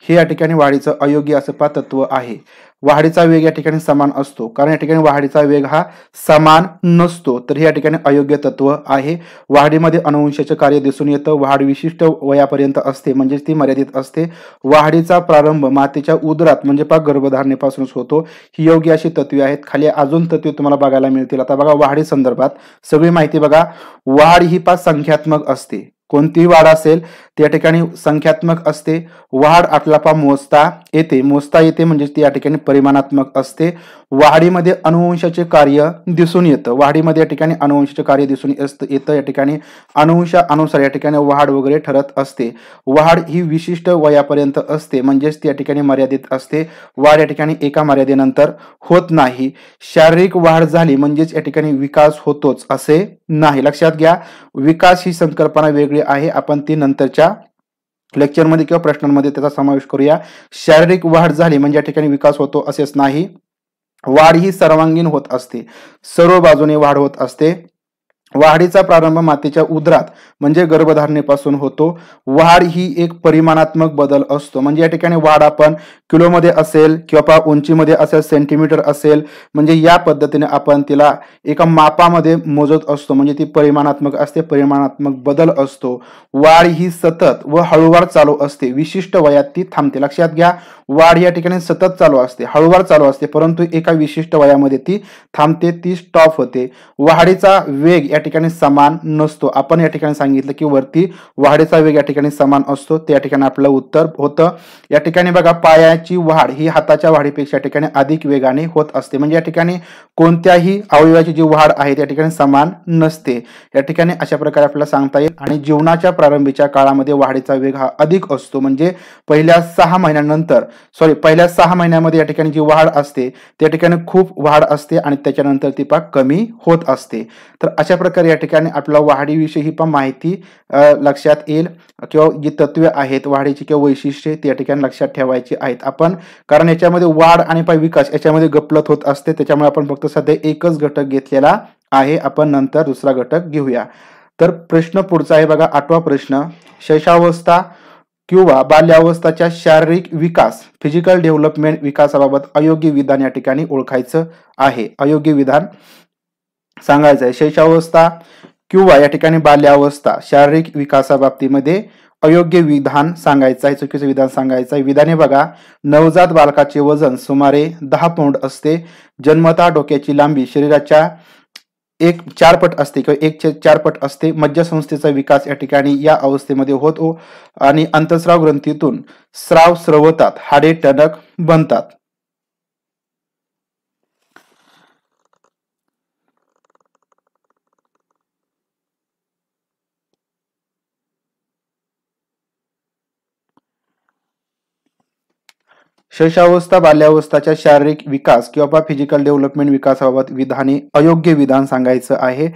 हे या ठिकाणी वाढीचं अयोग्य असं तत्व आहे. वाढीचा वेग या ठिकाणी समान असतो, कारण या ठिकाणी वाढीचा वेग हा समान नसतो, तर हे या ठिकाणी अयोग्य तत्व आहे. वाढीमध्ये अनुवंशाचे कार्य दिसून येतं. वाढ विशिष्ट वयापर्यंत असते, म्हणजेच ती मर्यादित असते. वाढीचा प्रारंभ मातेच्या उदरात म्हणजे गर्भधारणेपासूनच होतो. ही योग्य अशी तत्वे आहेत. खाली अजून तत्वे तुम्हाला बघायला मिळतील. आता बघा, वाढी संदर्भात सगळी माहिती बघा. वाढ ही संख्यात्मक असते. कोणतीही वाढ असेल त्या ठिकाणी संख्यात्मक असते. वाढ आपल्याला मोजता येते म्हणजे ती या ठिकाणी परिमाणात्मक असते. वाढीमध्ये अनुवंशाचे कार्य दिसून येतं. वाढीमध्ये या ठिकाणी अनुवंशाचे कार्य दिसून येतं. या ठिकाणी अनुवंशानुसार या ठिकाणी वाढ वगैरे ठरत असते. वाढ ही विशिष्ट वयापर्यंत असते, म्हणजेच ती या ठिकाणी मर्यादित असते. वाढ या ठिकाणी एका मर्यादेनंतर होत नाही. शारीरिक वाढ झाली म्हणजेच या ठिकाणी विकास होतोच असे नाही. लक्षात घ्या, विकास ही संकल्पना वेगळी आहे. आपण ती नंतरच्या लेक्चरमध्ये किंवा प्रश्नांमध्ये त्याचा समावेश करूया. शारीरिक वाढ झाली म्हणजे या ठिकाणी विकास होतो असेच नाही. वाढ ही सर्वांगीण होत असते, सर्व बाजूने वाढ होत असते. वाढीचा प्रारंभ मातेच्या उदरात म्हणजे गर्भधारणेपासून होतो. वाढ ही एक परिमाणात्मक बदल असतो, म्हणजे या ठिकाणी वाढ आपण किलोमध्ये असेल किंवा उंचीमध्ये असेल, सेंटीमीटर असेल, म्हणजे या पद्धतीने आपण तिला एका मापामध्ये मोजत असतो, म्हणजे ती परिमाणात्मक असते, परिमाणात्मक बदल असतो. वाढ ही सतत व हळूवार चालू असते, विशिष्ट वयात ती थांबते. लक्षात घ्या, वाढ या ठिकाणी सतत चालू असते, हळूवार चालू असते, परंतु एका विशिष्ट वयामध्ये ती थांबते, ती स्टॉप होते. वाढीचा वेग या ठिकाणी समान नसतो. आपण या ठिकाणी सांगितलं की वरती वाढीचा वेग या ठिकाणी समान असतो, त्या ठिकाणी आपलं उत्तर होतं. या ठिकाणी बघा, पायाची वाढ ही हाताच्या वाढीपेक्षा या ठिकाणी अधिक वेगाने होत असते, म्हणजे या ठिकाणी कोणत्याही अवयवाची जी वाढ आहे त्या ठिकाणी समान नसते. या ठिकाणी अशा प्रकारे आपल्याला सांगता येईल. आणि जीवनाच्या प्रारंभीच्या काळामध्ये वाढीचा वेग हा अधिक असतो, म्हणजे पहिल्या 6 महिन्यामध्ये या ठिकाणी जी वाढ असते त्या ठिकाणी खूप वाढ असते आणि त्याच्यानंतर ती कमी होत असते. तर अशा प्रकारे प्रकारे या ठिकाणी आपल्याला वाढीविषयी पण माहिती लक्षात येईल किंवा जी तत्वे आहेत वाढीची किंवा वैशिष्ट्ये त्या ठिकाणी लक्षात ठेवायची आहेत आपण, कारण याच्यामध्ये वाढ आणि विकास याच्यामध्ये गफलत होत असते, त्याच्यामुळे आपण फक्त सध्या एकच घटक घेतलेला आहे, आपण नंतर दुसरा घटक घेऊया. तर प्रश्न पुढचा आहे बघा, 8वा प्रश्न, शैशवावस्था किंवा बाल्यावस्थाच्या शारीरिक विकास फिजिकल डेव्हलपमेंट विकासाबाबत अयोग्य विधान या ठिकाणी ओळखायचं आहे. अयोग्य विधान सांगायचं आहे. शैशवावस्था किंवा या ठिकाणी बाल्यावस्था शारीरिक विकासाबाबतीमध्ये अयोग्य विधान सांगायचं आहे, चुकीचं विधान सांगायचं आहे. विधाने बघा, नवजात बालकाचे वजन सुमारे 10 पौंड असते, जन्मतः डोक्याची लांबी शरीराच्या 1/4 पट असते किंवा 1/4 पट असते, मज्जासंस्थेचा विकास या ठिकाणी या अवस्थेमध्ये होतो आणि अंतस्राव ग्रंथीतून स्राव स्रवतात, हाडे टणक बनतात. शैशवावस्था बाल्यावस्थाच्या शारीरिक विकास किंवा फिजिकल डेव्हलपमेंट विकासाबाबत विधाने अयोग्य विधान सांगायचं आहे.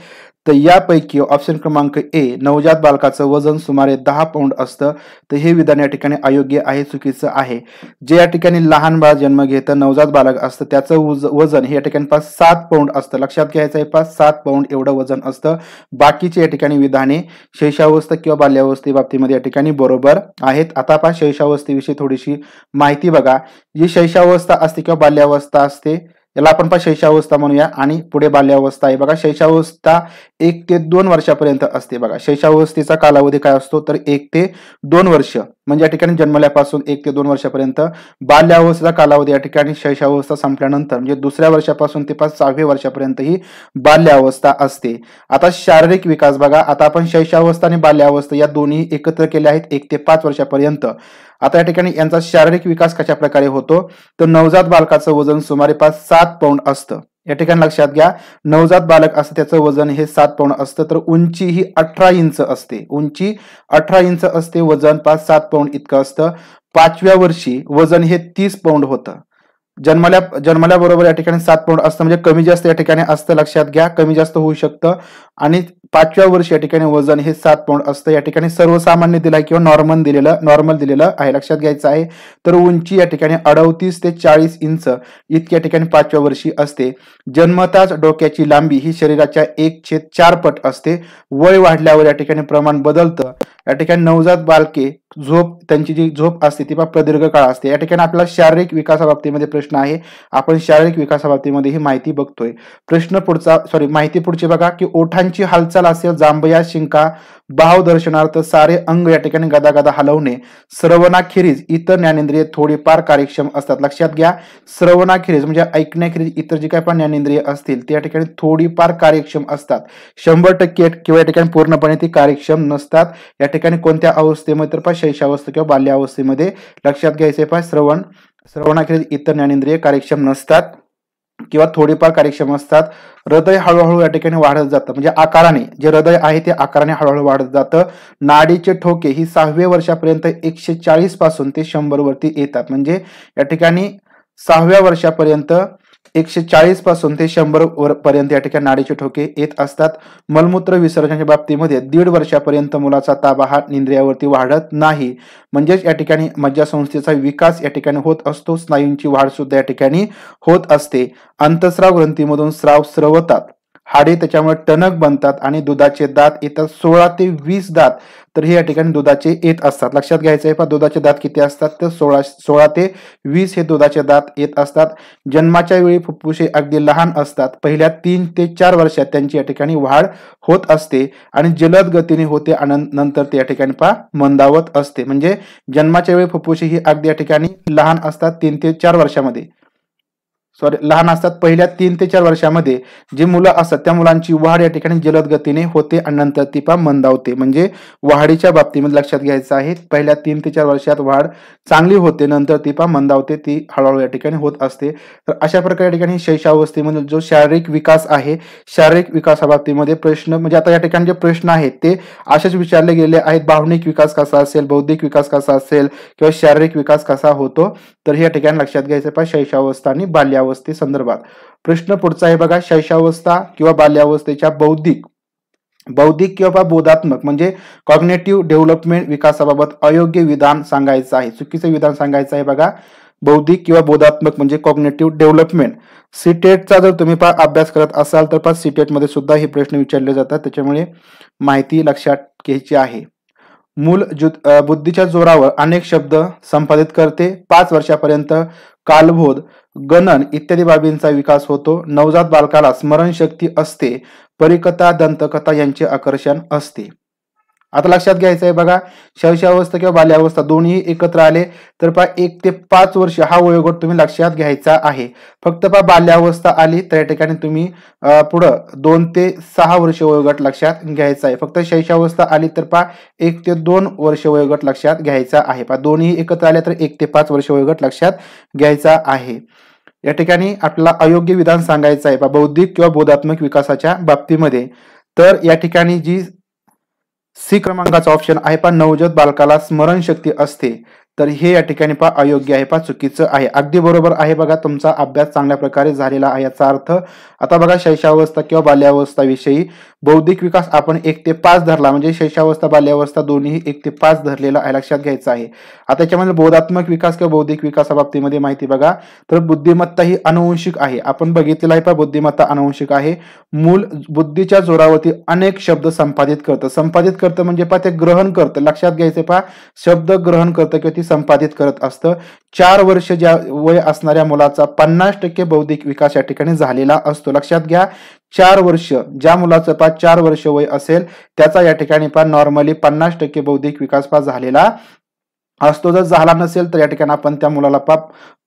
तर यापैकी ऑप्शन क्रमांक ए, नवजात बालकाचं वजन सुमारे 10 पौंड असतं, तर हे विधान या ठिकाणी अयोग्य आहे, चुकीचं आहे. जे या ठिकाणी लहान बाळ जन्म घेतं नवजात बालक असतं त्याचं वजन हे या ठिकाणी 7 पौंड असतं, लक्षात घ्यायचं आहे, 7 पौंड एवढं वजन असतं. बाकीचे या ठिकाणी विधाने शैशवावस्था किंवा बाल्यावस्थे बाबतीमध्ये या ठिकाणी बरोबर आहेत. आता शैशवावस्थेविषयी थोडीशी माहिती बघा. जी शैशवावस्था असते किंवा बाल्यावस्था असते याला आपण शैशवावस्था म्हणूया आणि पुढे बाल्यावस्था आहे. बघा, शैशवावस्था 1 ते 2 वर्षापर्यंत असते. बघा, शैशवावस्थेचा कालावधी काय असतो तर 1 ते 2 वर्ष, म्हणजे या ठिकाणी जन्मल्यापासून 1 ते 2 वर्षापर्यंत. बाल्यावस्थेचा कालावधी या ठिकाणी शैशवावस्था संपल्यानंतर म्हणजे दुसऱ्या वर्षापासून ते 6व्या वर्षापर्यंत ही बाल्यावस्था असते. आता शारीरिक विकास बघा, आता आपण शैशवावस्था आणि बाल्यावस्था या दोन्ही एकत्र केल्या आहेत 1 ते 5 वर्षापर्यंत. आता या ठिकाणी यांचा शारीरिक विकास कशा प्रकारे होतो तर नवजात बालकाचं वजन सुमारे 7 पौंड असतं. या ठिकाणी लक्षात घ्या, नवजात बालक असतं त्याचं वजन हे 7 पौंड असतं, तर उंची ही 18 इंच असते. उंची 18 इंच असते, वजन 7 पौंड इतकं असतं. 5व्या वर्षी वजन हे 30 पौंड होतं. जन्मल्याबरोबर या ठिकाणी 7 पौंड असतं, म्हणजे कमी जास्त या ठिकाणी असतं, लक्षात घ्या, कमी जास्त होऊ शकतं. आणि 5व्या वर्षी या ठिकाणी वजन हे 7 पौंड असतं. या ठिकाणी सर्वसामान्य दिलं आहे किंवा नॉर्मल दिलेलं आहे, लक्षात घ्यायचं आहे. तर उंची या ठिकाणी 38 ते 40 इंच इतकी या ठिकाणी 5व्या वर्षी असते. जन्मताच डोक्याची लांबी ही शरीराच्या 1/4 पट असते. वय वाढल्यावर या ठिकाणी प्रमाण बदलतं. या ठिकाणी नवजात बालके त्यांची जी झोप असते ती प्रदीर्घ काळ असते. या ठिकाणी आपला शारीरिक विकासाबाबतीमध्ये प्रश्न आहे, आपण शारीरिक विकासाबाबतीमध्ये ही माहिती बघतोय. माहिती पुढची बघा, की ओठांची हालचाल असेल, जांभया, शिंका, भाव दर्शनार्थ सारे अंग या ठिकाणी गदागदा हलवणे, श्रवणाखेरीज इतर ज्ञानेंद्रिय थोडीफार कार्यक्षम असतात. लक्षात घ्या, श्रवणाखेरीज म्हणजे ऐकण्याखेरीज इतर जे काही पण ज्ञानेंद्रिय असतील ते या ठिकाणी थोडीफार कार्यक्षम असतात. 100% किंवा या ठिकाणी पूर्णपणे ती कार्यक्षम नसतात. या ठिकाणी कोणत्या अवस्थेमध्ये तर शैशवावस्था किंवा बाल्यावस्थेमध्ये लक्षात घ्यायचे श्रवणाखेरीज इतर ज्ञानेंद्रिय कार्यक्षम नसतात किंवा थोडीफार कार्यक्षम असतात. हृदय हळूहळू या ठिकाणी वाढत जातं, म्हणजे आकाराने जे हृदय आहे ते आकाराने हळूहळू वाढत जातं. नाडीचे ठोके ही 6व्या वर्षापर्यंत 140 पासून ते 100 वरती येतात, म्हणजे या ठिकाणी 6व्या वर्षापर्यंत 140 पासून ते 100 पर्यंत या ठिकाणी नाडीचे ठोके येत असतात. मलमूत्र विसर्जनाच्या बाबतीमध्ये 1.5 वर्षापर्यंत मुलाचा ताबा हा इंद्रियावरती वाढत नाही, म्हणजेच या ठिकाणी मज्जासंस्थेचा विकास या ठिकाणी होत असतो. स्नायूंची वाढ सुद्धा या ठिकाणी होत असते. अंतस्राव ग्रंथीमधून स्राव स्रवतात, हाडे त्याच्यामुळे टणक बनतात आणि दुधाचे दात येतात 16 ते 20 दात, तर हे या ठिकाणी दुधाचे येत असतात. लक्षात घ्यायचं आहे, दुधाचे दात किती असतात तर 16 ते 20 हे दुधाचे दात येत असतात. जन्माच्या वेळी फुफ्फुसे अगदी लहान असतात. पहिल्या 3 ते 4 वर्षात त्यांची या ठिकाणी वाढ होत असते आणि जलद गतीने होते आणि नंतर ते या ठिकाणी मंदावत असते. म्हणजे जन्माच्या वेळी फुफ्फुसे ही अगदी या ठिकाणी लहान असतात, 3 ते 4 वर्षामध्ये लहान असतात. पहिल्या 3 ते 4 वर्षामध्ये जे मुलं असतात त्या मुलांची वाढ या ठिकाणी जलद गतीने होते आणि नंतर ती मंदावते. म्हणजे वाढीच्या बाबतीमध्ये लक्षात घ्यायचं आहे, पहिल्या 3 ते 4 वर्षात वाढ चांगली होते, नंतर ती मंदावते, ती हळूहळू या ठिकाणी होत असते. तर अशा प्रकारे या ठिकाणी शैशवावस्थेमध्ये जो शारीरिक विकास आहे, शारीरिक विकासाबाबतीमध्ये प्रश्न म्हणजे आता या ठिकाणी जे प्रश्न आहेत ते असेच विचारले गेले आहेत. भावनिक विकास कसा असेल, बौद्धिक विकास कसा असेल किंवा शारीरिक विकास कसा होतो, तर या ठिकाणी लक्षात घ्यायचं शैशवावस्था आणि बाल्यावस्थे संदर्भात. प्रश्न पुढचा आहे बघा, शैशवावस्था किंवा बाल्यावस्थेच्या बौद्धिक बौद्धिक किंवा बोधात्मक म्हणजे कॉग्नेटिव्ह डेव्हलपमेंट विकासाबाबत अयोग्य विधान सांगायचं आहे, चुकीचं विधान सांगायचं आहे बघा. बौद्धिक किंवा बोधात्मक म्हणजे कॉग्नेटिव्ह डेव्हलपमेंट. सीटेटचा जर तुम्ही अभ्यास करत असाल तर सीटेट मध्ये सुद्धा हे प्रश्न विचारले जातात, त्याच्यामुळे माहिती लक्षात घ्यायची आहे. मूल बुद्धीच्या जोरावर अनेक शब्द संपादित करते. 5 वर्षापर्यंत कालबोध, गणन इत्यादी बाबींचा विकास होतो. नवजात बालकाला स्मरणशक्ती असते. परिकथा, दंतकथा यांचे आकर्षण असते. आता लक्षात घ्यायचं आहे बघा, शैशवावस्था किंवा बाल्यावस्था दोन्ही एकत्र आले तर 1 ते 5 वर्ष हा वयोगट तुम्ही लक्षात घ्यायचा आहे. फक्त बाल्यावस्था आली तर या ठिकाणी तुम्ही पुढं 2 ते 6 वर्ष वयोगट लक्षात घ्यायचा आहे. फक्त शैशवावस्था आली तर 1 ते 2 वर्ष वयोगट लक्षात घ्यायचा आहे. दोन्ही एकत्र आले तर 1 ते 5 वर्ष वयोगट लक्षात घ्यायचा आहे. या ठिकाणी आपल्याला अयोग्य विधान सांगायचं आहे बौद्धिक किंवा बोधात्मक विकासाच्या बाबतीमध्ये. तर या ठिकाणी जी सी क्रमांकाचा ऑप्शन आहे नवजात बालकाला स्मरणशक्ती असते, तर हे या ठिकाणी अयोग्य आहे, चुकीचं आहे. अगदी बरोबर आहे बघा, तुमचा अभ्यास चांगल्या प्रकारे झालेला आहे याचा अर्थ. आता बघा, शैशवावस्था किंवा बाल्यावस्था विषयी बौद्धिक विकास आपण 1 ते 5 धरला, म्हणजे शैशवावस्था बाल्यावस्था दोन्ही 1 ते 5 धरलेला आहे, लक्षात घ्यायचं आहे. आता त्याच्यामध्ये बोधात्मक विकास किंवा बौद्धिक विकासाबाबतीमध्ये माहिती बघा, तर बुद्धिमत्ता ही अनुवंशिक आहे. आपण बघितलेलं आहे बुद्धिमत्ता अनुवंशिक आहे. मूल बुद्धीच्या जोरावरती अनेक शब्द संपादित करतं. संपादित करतं म्हणजे ते ग्रहण करतं, लक्षात घ्यायचं शब्द ग्रहण करतं किंवा ती संपादित करत असतं. 4 वर्ष ज्या वय असणाऱ्या मुलाचा 50% बौद्धिक विकास या ठिकाणी झालेला असतो, लक्षात घ्या. 4 वर्ष ज्या मुलाचं 4 वर्ष वय असेल त्याचा या ठिकाणी नॉर्मली 50% बौद्धिक विकास झालेला असतो. जर झाला नसेल तर या ठिकाणी आपण त्या मुलाला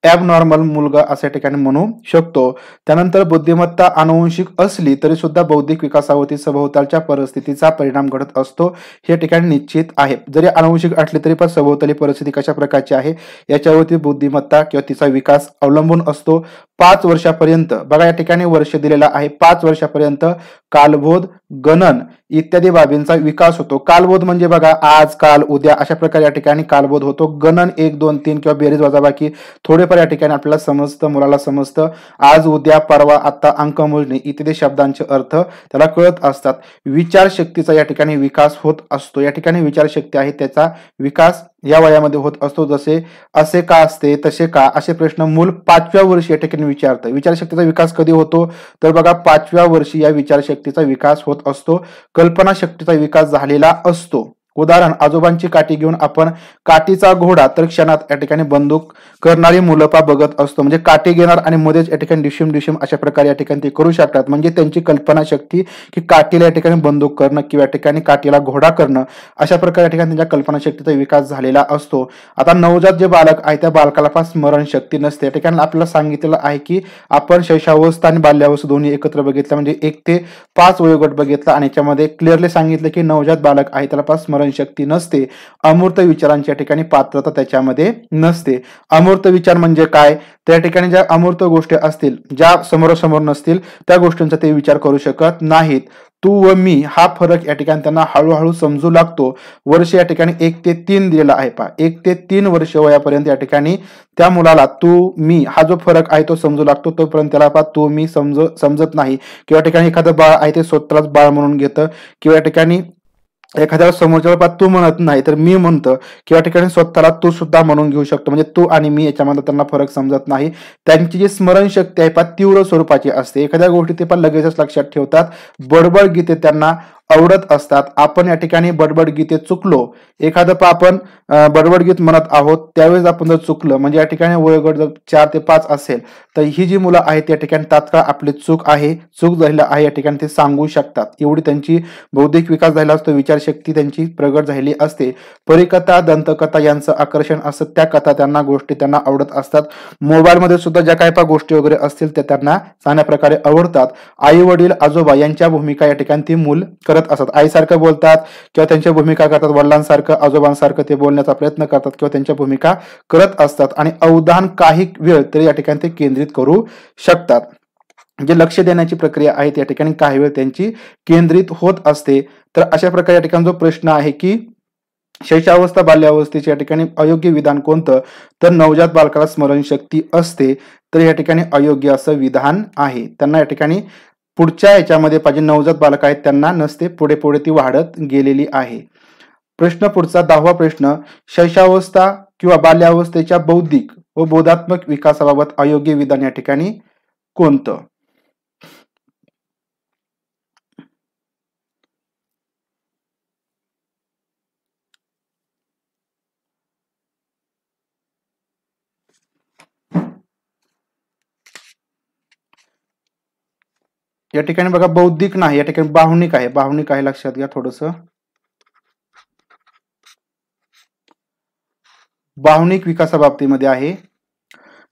ॲबनॉर्मल मुलगा अशा ठिकाणी म्हणू शकतो. त्यानंतर बुद्धिमत्ता अनुवंशिक असली तरी सुद्धा बौद्धिक विकासावरती सभोवतालच्या परिस्थितीचा परिणाम घडत असतो, हे ठिकाणी निश्चित आहे. जरी अनुवंशिक असली तरी सभोवताली परिस्थिती कशा प्रकारची आहे याच्यावरती बुद्धिमत्ता किंवा तिचा विकास अवलंबून असतो. 5 वर्षापर्यंत बघा, या ठिकाणी वर्ष दिलेला आहे. 5 वर्षापर्यंत कालबोध, गणन इत्यादी बाबींचा विकास होतो. कालबोध म्हणजे बघा आज, काल, उद्या अशा प्रकारे या ठिकाणी कालबोध होतो. गणन 1, 2, 3 किंवा बेरीज वजाबाकी थोडेफार या ठिकाणी आपल्याला समजतं, मुलाला समजतं. आज, उद्या, परवा, आता, अंक मोजणे इत्यादी शब्दांचे अर्थ त्याला कळत असतात. विचारशक्तीचा या ठिकाणी विकास होत असतो. या ठिकाणी विचारशक्ती आहे त्याचा विकास या वयामध्ये होत असतो. जसे असे का असते, तसे का, असे प्रश्न मूल 5व्या वर्षी या ठिकाणी विचारतं. विचारशक्तीचा विकास कधी होतो तर बघा 5व्या वर्षी या विचारशक्तीचा विकास होत असतो. कल्पनाशक्तीचा विकास झालेला असतो. उदाहरण, आजोबांची काठी घेऊन आपण काठीचा घोडा तर क्षणात या ठिकाणी बंदूक करणारी मुलं बघत असतो. म्हणजे काठी घेणार आणि मध्येच या ठिकाणी डिशम डिशम अशा प्रकारे या ठिकाणी ते करू शकतात. म्हणजे त्यांची कल्पनाशक्ती की काठीला या ठिकाणी बंदूक करणं किंवा या ठिकाणी काठीला घोडा करणं अशा प्रकारे या ठिकाणी त्यांच्या कल्पनाशक्तीचा विकास झालेला असतो. आता नवजात जे बालक आहे त्या बालकाला स्मरणशक्ती नसते. या ठिकाणी आपल्याला सांगितलेलं आहे की आपण शैशवावस्था आणि बाल्यावस्था दोन्ही एकत्र बघितलं, म्हणजे 1 ते 5 वयोगट बघितला आणि याच्यामध्ये क्लिअरली सांगितलं की नवजात बालक आहे त्याला स्मरणशक्ती नसते. अमूर्त विचारांची या ठिकाणी पात्रता त्याच्यामध्ये नसते. अमूर्त विचार म्हणजे काय, त्या ठिकाणी ज्या अमूर्त गोष्टी असतील, ज्या समोरासमोर नसतील त्या गोष्टींचा ते विचार करू शकत नाहीत. तू व मी हा फरक या ठिकाणी त्यांना हळूहळू समजू लागतो. वर्ष या ठिकाणी 1 ते 3 दिलेला आहे 1 ते 3 वर्ष वयापर्यंत या ठिकाणी त्या मुलाला तू मी हा जो फरक आहे तो समजू लागतो. तोपर्यंत त्याला तू मी समजत नाही. किंवा ठिकाणी एखादं बाळ आहे ते स्वतःलाच बाळ म्हणून घेतं, किंवा या ठिकाणी एखाद्या समोरच्या तू म्हणत नाही तर मी म्हणतो, किंवा ठिकाणी स्वतःला तू सुद्धा म्हणून घेऊ शकतो. म्हणजे तू आणि मी याच्यामध्ये त्यांना फरक समजत नाही. त्यांची जी स्मरणशक्ती आहे तीव्र स्वरूपाची असते. एखाद्या गोष्टी ते लगेचच लक्षात ठेवतात. बडबड गीते त्यांना आवडत असतात. आपण या ठिकाणी बडबड गीते चुकलो, एखादं आपण बडबड गीत म्हणत आहोत त्यावेळेस आपण जर चुकलं, म्हणजे या ठिकाणी वयोगट जर 4 ते 5 असेल तर ही जी मुलं आहेत त्या ठिकाणी तात्काळ आपली चूक झालेला आहे या ठिकाणी ते सांगू शकतात. एवढी त्यांची बौद्धिक विकास झालेला असतो, विचारशक्ती त्यांची प्रगट झालेली असते. परिकथा, दंतकथा यांचं आकर्षण असतं. त्या कथा त्यांना गोष्टी त्यांना आवडत असतात. मोबाईलमध्ये सुद्धा ज्या काही गोष्टी वगैरे असतील त्या त्यांना चांगल्या प्रकारे आवडतात. आई वडील आजोबा यांच्या भूमिका या ठिकाणी ती मूल करत असतात. आईसारखं बोलतात किंवा त्यांच्या भूमिका करतात, वडिलांसारखं आजोबांसारखं ते बोलण्याचा प्रयत्न करतात किंवा त्यांच्या भूमिका करत असतात. आणि अवधान काही वेळ तरी या ठिकाणी ते केंद्रित करू शकतात. जे लक्ष देण्याची प्रक्रिया आहे त्या ठिकाणी काही वेळ त्यांची केंद्रित होत असते. तर अशा प्रकारे या ठिकाणी जो प्रश्न आहे की शैशवावस्था बाल्यावस्थेच्या या ठिकाणी अयोग्य विधान कोणतं, तर नवजात बालकाला स्मरणशक्ती असते, तर या ठिकाणी अयोग्य असं विधान आहे. त्यांना या ठिकाणी पुढच्या याच्यामध्ये पाहिजे नवजात बालक आहेत त्यांना नसते, पुढे पुढे ती वाढत गेलेली आहे. प्रश्न पुढचा 10वा प्रश्न, शैशवावस्था किंवा बाल्यावस्थेच्या बौद्धिक व बोधात्मक विकासाबाबत अयोग्य विधान या ठिकाणी कोणतं? या ठिकाणी बघा बौद्धिक नाही, या ठिकाणी भावनिक आहे. भावनिक आहे, लक्षात घ्या थोडस. भावनिक विकासाबाबतीमध्ये आहे.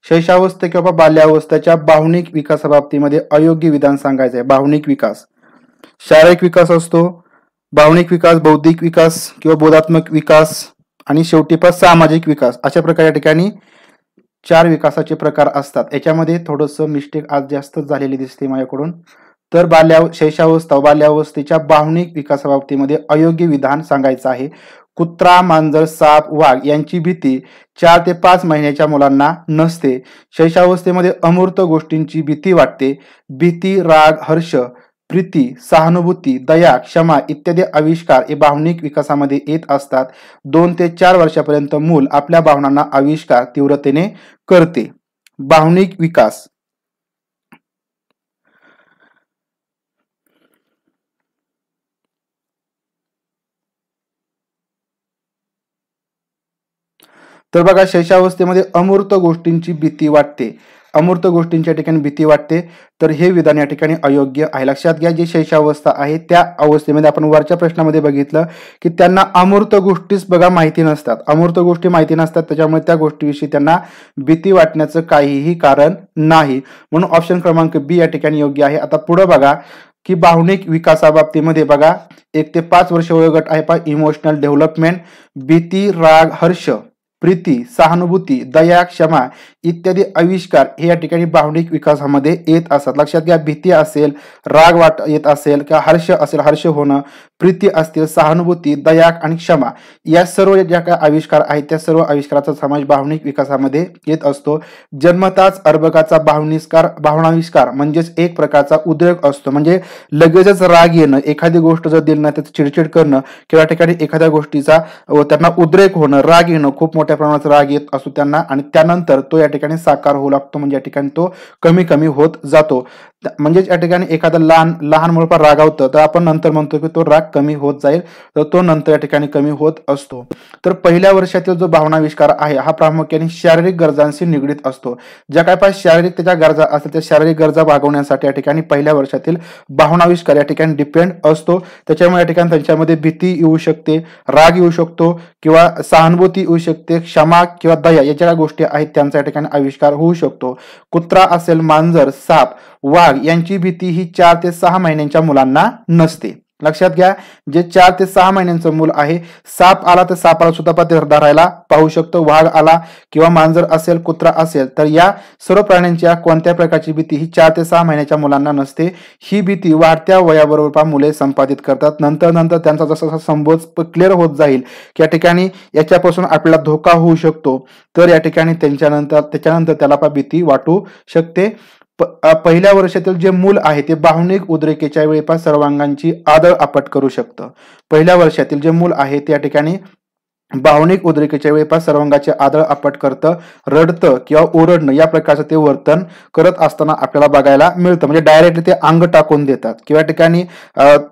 शैशवावस्था किंवा बाल्यावस्थेच्या भावनिक विकासाबाबतीमध्ये अयोग्य विधान सांगायचं आहे. भावनिक विकास, शारीरिक विकास असतो, भावनिक विकास, बौद्धिक विकास किंवा बोधात्मक विकास आणि शेवटी पण सामाजिक विकास, अशा प्रकारे या ठिकाणी 4 विकासाचे प्रकार असतात. याच्यामध्ये थोडस मिस्टेक आज जास्त झालेली दिसते माझ्याकडून. तर शैशवावस्था बाल्यावस्थेच्या भावनिक विकासाबाबतीमध्ये अयोग्य विधान सांगायचं आहे. कुत्रा, मांजर, साप, वाघ यांची भीती 4 ते 5 महिन्याच्या मुलांना नसते. शैशवावस्थेमध्ये अमूर्त गोष्टींची भीती वाटते. भीती, राग, हर्ष, प्रीती, सहानुभूती, दया, क्षमा इत्यादी आविष्कार हे भावनिक विकासामध्ये येत असतात. 2 ते 4 वर्षापर्यंत मूल आपल्या भावनांना आविष्कार तीव्रतेने करते. भावनिक विकास. तर बघा, शैशवावस्थेमध्ये अमूर्त गोष्टींची भीती वाटते. अमूर्त गोष्टींच्या ठिकाणी भीती वाटते, तर हे विधान या ठिकाणी अयोग्य आहे. लक्षात घ्या, जी शैशवावस्था आहे त्या अवस्थेमध्ये आपण वरच्या प्रश्नामध्ये बघितलं की त्यांना अमूर्त गोष्टीच बघा माहिती नसतात. अमूर्त गोष्टी माहिती नसतात, त्याच्यामुळे त्या गोष्टीविषयी त्यांना भीती वाटण्याचं काहीही कारण नाही. म्हणून ऑप्शन क्रमांक बी या ठिकाणी योग्य आहे. आता पुढे बघा की भावनिक विकासाबाबतीमध्ये बघा 1 ते 5 वर्ष वयोगट आहे पहा. इमोशनल डेव्हलपमेंट, भीती, राग, हर्ष, प्रीती, सहानुभूती, दया, क्षमा इत्यादी आविष्कार हे या ठिकाणी भावनिक विकासामध्ये येत असतात. लक्षात घ्या, भीती असेल, राग येत असेल किंवा हर्ष असेल, हर्ष होणं, प्रीती असतील, सहानुभूती, दया आणि क्षमा या सर्व ज्या काही आविष्कार आहेत त्या सर्व आविष्काराचा समावेश भावनिक विकासामध्ये येत असतो. जन्मताच अर्भकाचा भावनाविष्कार म्हणजेच एक प्रकारचा उद्रेक असतो. म्हणजे लगेचच राग येणं, एखादी गोष्ट जर दिली नाही त्याचं चिडचिड करणं किंवा ठिकाणी एखाद्या गोष्टीचा त्यांना उद्रेक होणं, राग येणं, खूप मोठ्या प्रमाणात राग येत असतो त्यांना आणि त्यानंतर तो या ठिकाणी साकार होऊ लागतो. म्हणजे या ठिकाणी तो कमी कमी होत जातो. म्हणजेच या ठिकाणी एखादा लहान मुलगा रागावतं तर आपण नंतर म्हणतो की तो राग कमी होत जाईल, तर तो नंतर या ठिकाणी कमी होत असतो. तर पहिल्या वर्षातील जो भावनाविष्कार आहे हा प्रामुख्याने शारीरिक गरजांशी निगडीत असतो. ज्या काय पाहिजे शारीरिक त्याच्या गरजा असतात त्या शारीरिक गरजा भागवण्यासाठी या ठिकाणी पहिल्या वर्षातील भावनाविष्कार या ठिकाणी डिपेंड असतो. त्याच्यामुळे या ठिकाणी त्यांच्यामध्ये भीती येऊ शकते, राग येऊ शकतो किंवा सहानुभूती येऊ शकते, क्षमा किंवा दया या ज्या गोष्टी आहेत त्यांचा या ठिकाणी आविष्कार होऊ शकतो. कुत्रा असेल, मांजर, साप, वाघ यांची भीती ही 4 ते 6 महिन्यांच्या मुलांना नसते. लक्षात घ्या, जे 4 ते 6 महिन्यांचं मूल आहे, साप आला तर सापाला सुद्धा धरायला पाहू शकतो, वाघ आला किंवा मांजर असेल, कुत्रा असेल, तर या सर्व प्राण्यांच्या कोणत्या प्रकारची भीती ही 4 ते 6 महिन्याच्या मुलांना नसते. ही भीती वाढत्या वयाबरोबर मुले संपादित करतात. नंतर त्यांचा जसा संबोध क्लिअर होत जाईल की या ठिकाणी याच्यापासून आपल्याला धोका होऊ शकतो, तर या ठिकाणी त्याच्यानंतर त्याला भीती वाटू शकते. पहिल्या वर्षातील जे मूल आहे ते भावनिक उद्रेकाच्या वेळी सर्वांगांची आदळ आपट करू शकतं. पहिल्या वर्षातील जे मूल आहे त्या ठिकाणी भावनिक उद्रेकाच्या वेळी सर्वांगाचे आदळ आपट करतं, रडतं किंवा ओरडणं या प्रकारचं ते वर्तन करत असताना आपल्याला बघायला मिळतं. म्हणजे डायरेक्टली ते अंग टाकून देतात किंवा ठिकाणी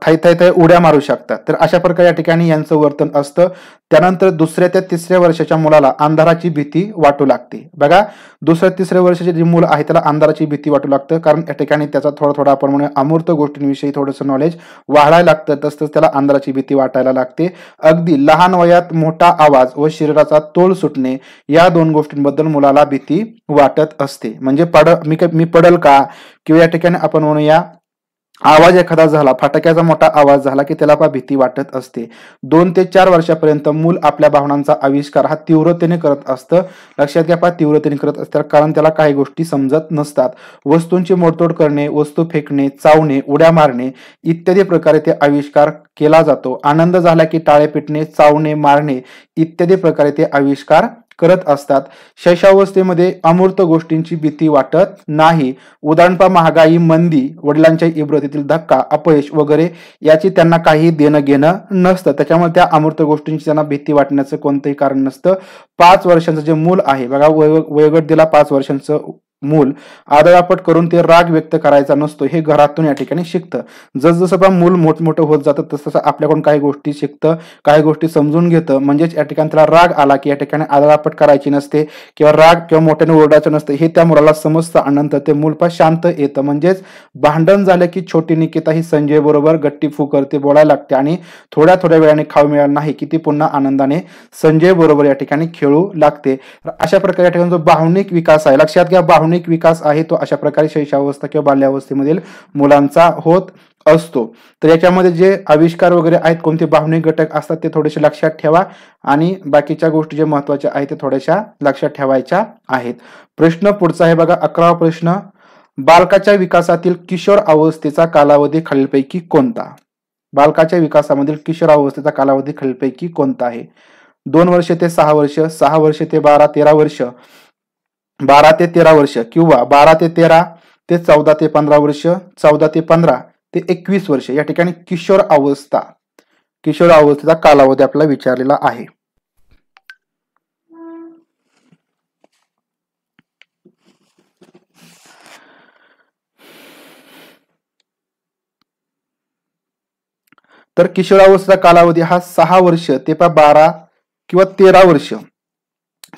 थाय उड्या मारू शकतात. तर अशा प्रकारे या ठिकाणी यांचं वर्तन असतं. त्यानंतर 2ऱ्या ते 3ऱ्या वर्षाच्या मुलाला अंधाराची भीती वाटू लागते. बघा, 2ऱ्या 3ऱ्या वर्षाचे जे मुलं आहे त्याला अंधाराची भीती वाटू लागतं, कारण या ठिकाणी त्याचा थोडा आपण म्हणून अमूर्त गोष्टींविषयी थोडंसं नॉलेज वाढायला लागतं, तसंच त्याला अंधाराची भीती वाटायला लागते. अगदी लहान वयात मोठा आवाज व शरीराचा तोल सुटणे या 2 गोष्टींबद्दल मुलाला भीती वाटत असते. म्हणजे मी पडल का, किंवा या ठिकाणी आपण म्हणूया आवाज एखादा झाला, फटाक्याचा मोठा आवाज झाला की त्याला भीती वाटत असते. 2 ते 4 वर्षापर्यंत मूल आपल्या भावनांचा आविष्कार हा तीव्रतेने करत असतं. लक्षात घ्या, तीव्रतेने करत असतात कारण त्याला काही गोष्टी समजत नसतात. वस्तूंची मोडतोड करणे, वस्तू फेकणे, चावणे, उड्या मारणे इत्यादी प्रकारे ते आविष्कार केला जातो. आनंद झाला की टाळे पिटणे, चावणे, मारणे इत्यादी प्रकारे ते आविष्कार करत असतात. शैशवावस्थेमध्ये अमूर्त गोष्टींची भीती वाटत नाही. उदाहरण पहा, महागाई, मंदी, वडिलांच्या इब्रतीतील धक्का, अपयश वगैरे याची त्यांना काही देणं घेणं नसतं. त्याच्यामुळे त्या अमूर्त गोष्टींची त्यांना भीती वाटण्याचं कोणतंही कारण नसतं. 5 वर्षांचं जे मूल आहे बघा, वयोगट दिला 5 वर्षांचं मूल, आदळापट करून ते राग व्यक्त करायचा नसतो, हे घरातून या ठिकाणी शिकतं. जसजसं पण मूल मोठमोठं होत जातं तसं आपल्याकडून काही गोष्टी शिकतं, काही गोष्टी समजून घेतं. म्हणजेच या ठिकाणी त्याला राग आला की या ठिकाणी आदळापट करायची नसते किंवा राग किंवा मोठ्याने ओरडायचं नसतं, हे त्या मुलाला समजतं. आणि नंतर ते मूल पण शांत येतं. म्हणजेच भांडण झालं की छोटी निकिता ही संजय बरोबर गट्टी फू करते, बोलायला लागते आणि थोड्या थोड्या वेळाने खाऊ मिळालं नाही की ती पुन्हा आनंदाने संजय बरोबर या ठिकाणी खेळू लागते. अशा प्रकारे या ठिकाणी जो भावनिक विकास आहे, लक्षात घ्या, भावनिक विकास आहे तो अशा प्रकारे शैशवावस्था किंवा बाल्यावस्थेमधील मुलांचा होत असतो. तर याच्यामध्ये जे आविष्कार वगैरे आहेत, कोणते भावनिक घटक असतात ते थोडेसे लक्षात ठेवा आणि बाकीच्या गोष्टी जे महत्वाच्या आहेत ते थोड्याशा लक्षात ठेवायच्या आहेत. प्रश्न पुढचा आहे बघा, 11वा प्रश्न, बालकाच्या विकासातील किशोर अवस्थेचा कालावधी खालीलपैकी कोणता? बालकाच्या विकासामधील किशोर अवस्थेचा कालावधी खालीलपैकी कोणता आहे? 2 वर्ष ते 6 वर्ष, 6 वर्ष ते 12-13 वर्ष, 12 ते 13 वर्ष किंवा 12 ते 13 ते 14 ते 15 वर्ष, 14 ते 15 ते 21 वर्ष. या ठिकाणी किशोर अवस्थेचा कालावधी आपल्याला विचारलेला आहे. तर किशोरावस्थेचा कालावधी हा 6 वर्ष ते 12 किंवा 13 वर्ष,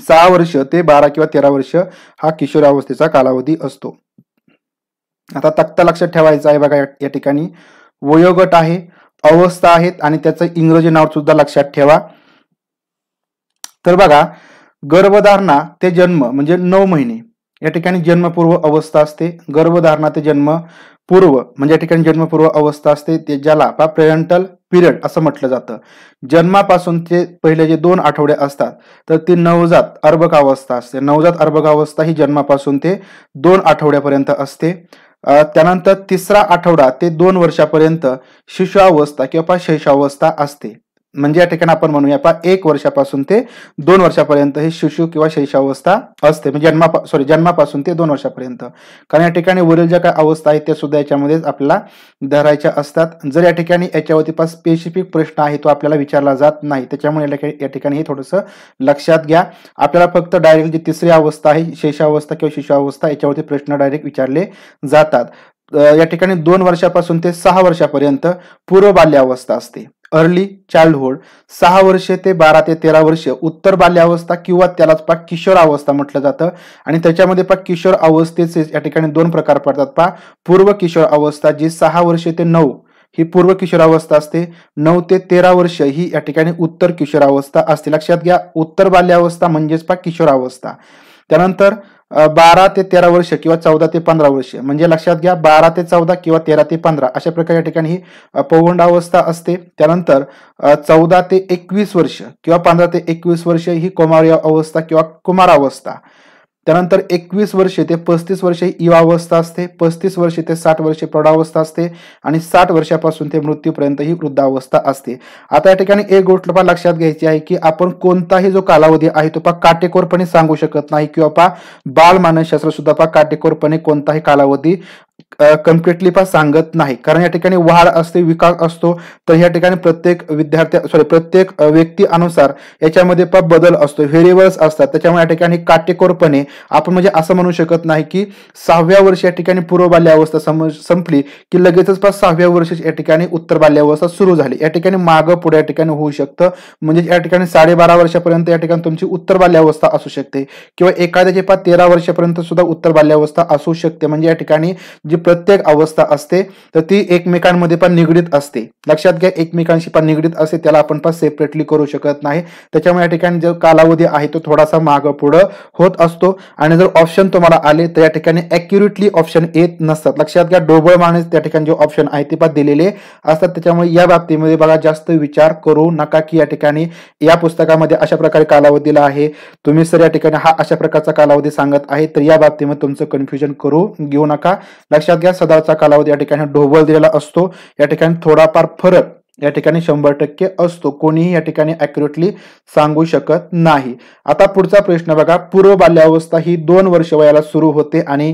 6 वर्ष ते 12 किंवा 13 वर्ष हा किशोरावस्थेचा कालावधी असतो. आता तक्ता लक्षात ठेवायचा आहे बघा, या ठिकाणी वयोगट आहे, अवस्था आहेत आणि त्याचं इंग्रजी नाव सुद्धा लक्षात ठेवा. तर बघा, गर्भधारणा ते जन्म म्हणजे 9 महिने या ठिकाणी जन्मपूर्व अवस्था असते. गर्भधारणा ते जन्मपूर्व म्हणजे या ठिकाणी जन्मपूर्व अवस्था असते, ते ज्याला प्रेनेटल पिरियड असं म्हटलं जातं. जन्मापासून ते पहिले जे 2 आठवडे असतात तर ती नवजात अर्भकावस्था असते. नवजात अर्भकावस्था ही जन्मापासून ते 2 आठवड्यापर्यंत असते. त्यानंतर 3रा आठवडा ते 2 वर्षापर्यंत शिशुअवस्था किंवा शैशवावस्था असते. म्हणजे या ठिकाणी आपण म्हणूया 1 वर्षापासून ते 2 वर्षापर्यंत हे शिशु किंवा शैशवावस्था असते. म्हणजे जन्मापासून ते 2 वर्षापर्यंत. कारण या ठिकाणी वरील ज्या काही अवस्था आहेत त्या सुद्धा याच्यामध्ये आपल्याला धरायच्या असतात. जर या ठिकाणी याच्यावरती स्पेसिफिक प्रश्न आहे तो आपल्याला विचारला जात नाही, त्याच्यामुळे या ठिकाणी हे थोडंसं लक्षात घ्या. आपल्याला फक्त डायरेक्ट जी 3री अवस्था आहे शैशवावस्था किंवा शिशुअवस्था याच्यावरती प्रश्न डायरेक्ट विचारले जातात. या ठिकाणी 2 वर्षापासून ते 6 वर्षापर्यंत पूर्व बाल्यावस्था असते, अर्ली चाइल्डहुड. 6 वर्षे ते 12 ते 13 वर्ष उत्तर बाल्यावस्था किंवा त्यालाच किशोर अवस्था म्हटलं जातं. आणि त्याच्यामध्ये किशोर अवस्थेचे या ठिकाणी 2 प्रकार पडतात. पूर्व किशोर अवस्था जी 6 वर्षे ते 9 ही पूर्व किशोरावस्था असते. 9 ते 13 वर्ष ही या ठिकाणी उत्तर किशोरावस्था असते. लक्षात घ्या, उत्तर बाल्यावस्था म्हणजेच पौगंडावस्था. त्यानंतर 12 ते 13 वर्ष किंवा 14 ते 15 वर्ष म्हणजे लक्षात घ्या 12 ते 14 किंवा 13 ते 15 अशा प्रकारे या ठिकाणी ही पौगंडावस्था असते. त्यानंतर 14 ते 21 वर्ष किंवा 15 ते 21 वर्ष ही कौमार्य अवस्था किंवा कुमारावस्था. त्यानंतर 21 वर्षे ते 35 वर्ष ही युवावस्था असते. 35 वर्षे ते 60 वर्षे प्रौढावस्था असते आणि 60 वर्षापासून ते मृत्यूपर्यंत ही वृद्धावस्था असते. आता या ठिकाणी एक गोष्ट लक्षात घ्यायची आहे की आपण कोणताही जो कालावधी आहे तो काटेकोरपणे सांगू शकत नाही किंवा बाल मानसशास्त्र सुद्धा काटेकोरपणे कोणताही कालावधी कम्प्लिटली सांगत नाही. कारण या ठिकाणी वाढ असते, विकास असतो. तर या ठिकाणी प्रत्येक प्रत्येक व्यक्ती अनुसार याच्यामध्ये बदल असतो, व्हेरिएबल्स असतात. त्याच्यामुळे या ठिकाणी काटेकोरपणे आपण म्हणजे असं म्हणू शकत नाही की 6व्या वर्षी या ठिकाणी पूर्व बाल्यावस्था संपली की लगेचच 6व्या वर्षी या ठिकाणी उत्तर बाल्यावस्था सुरू झाली. या ठिकाणी मागं पुढे या ठिकाणी होऊ शकतं. म्हणजे या ठिकाणी 12.5 वर्षापर्यंत या ठिकाणी तुमची उत्तर बाल्यावस्था असू शकते किंवा एखाद्याची 13 वर्षापर्यंत सुद्धा उत्तर बाल्यावस्था असू शकते. म्हणजे या ठिकाणी जी प्रत्येक अवस्था असते तर ती एकमेकांमध्ये निगडीत असते. लक्षात घ्या, एकमेकांशी निगडीत असते, त्याला आपण सेपरेटली करू शकत नाही. त्याच्यामुळे या ठिकाणी जो कालावधी आहे तो थोडासा मागं पुढं होत असतो. आणि जर ऑप्शन तुम्हाला आले तर या ठिकाणी ॲक्युरेटली ऑप्शन येत नसतात. लक्षात घ्या, ढोबळ माने त्या ठिकाणी जे ऑप्शन आहे ते दिलेले असतात. त्याच्यामुळे या बाबतीमध्ये बघा जास्त विचार करू नका की या ठिकाणी या पुस्तकामध्ये अशा प्रकारे कालावधी दिला आहे, तुम्ही सर या ठिकाणी हा अशा प्रकारचा कालावधी सांगत आहे, तर या बाबतीमध्ये तुमचं कन्फ्युजन करू घेऊ नका. लक्षात घ्या, सदाचा कालावधी या ठिकाणी ढोबळ दिलेला असतो. या ठिकाणी थोडाफार फरक या ठिकाणी 100% असतो. कोणीही या ठिकाणी अॅक्युरेटली सांगू शकत नाही. आता पुढचा प्रश्न बघा, पूर्व बाल्यावस्था ही 2 वर्ष वयाला सुरू होते आणि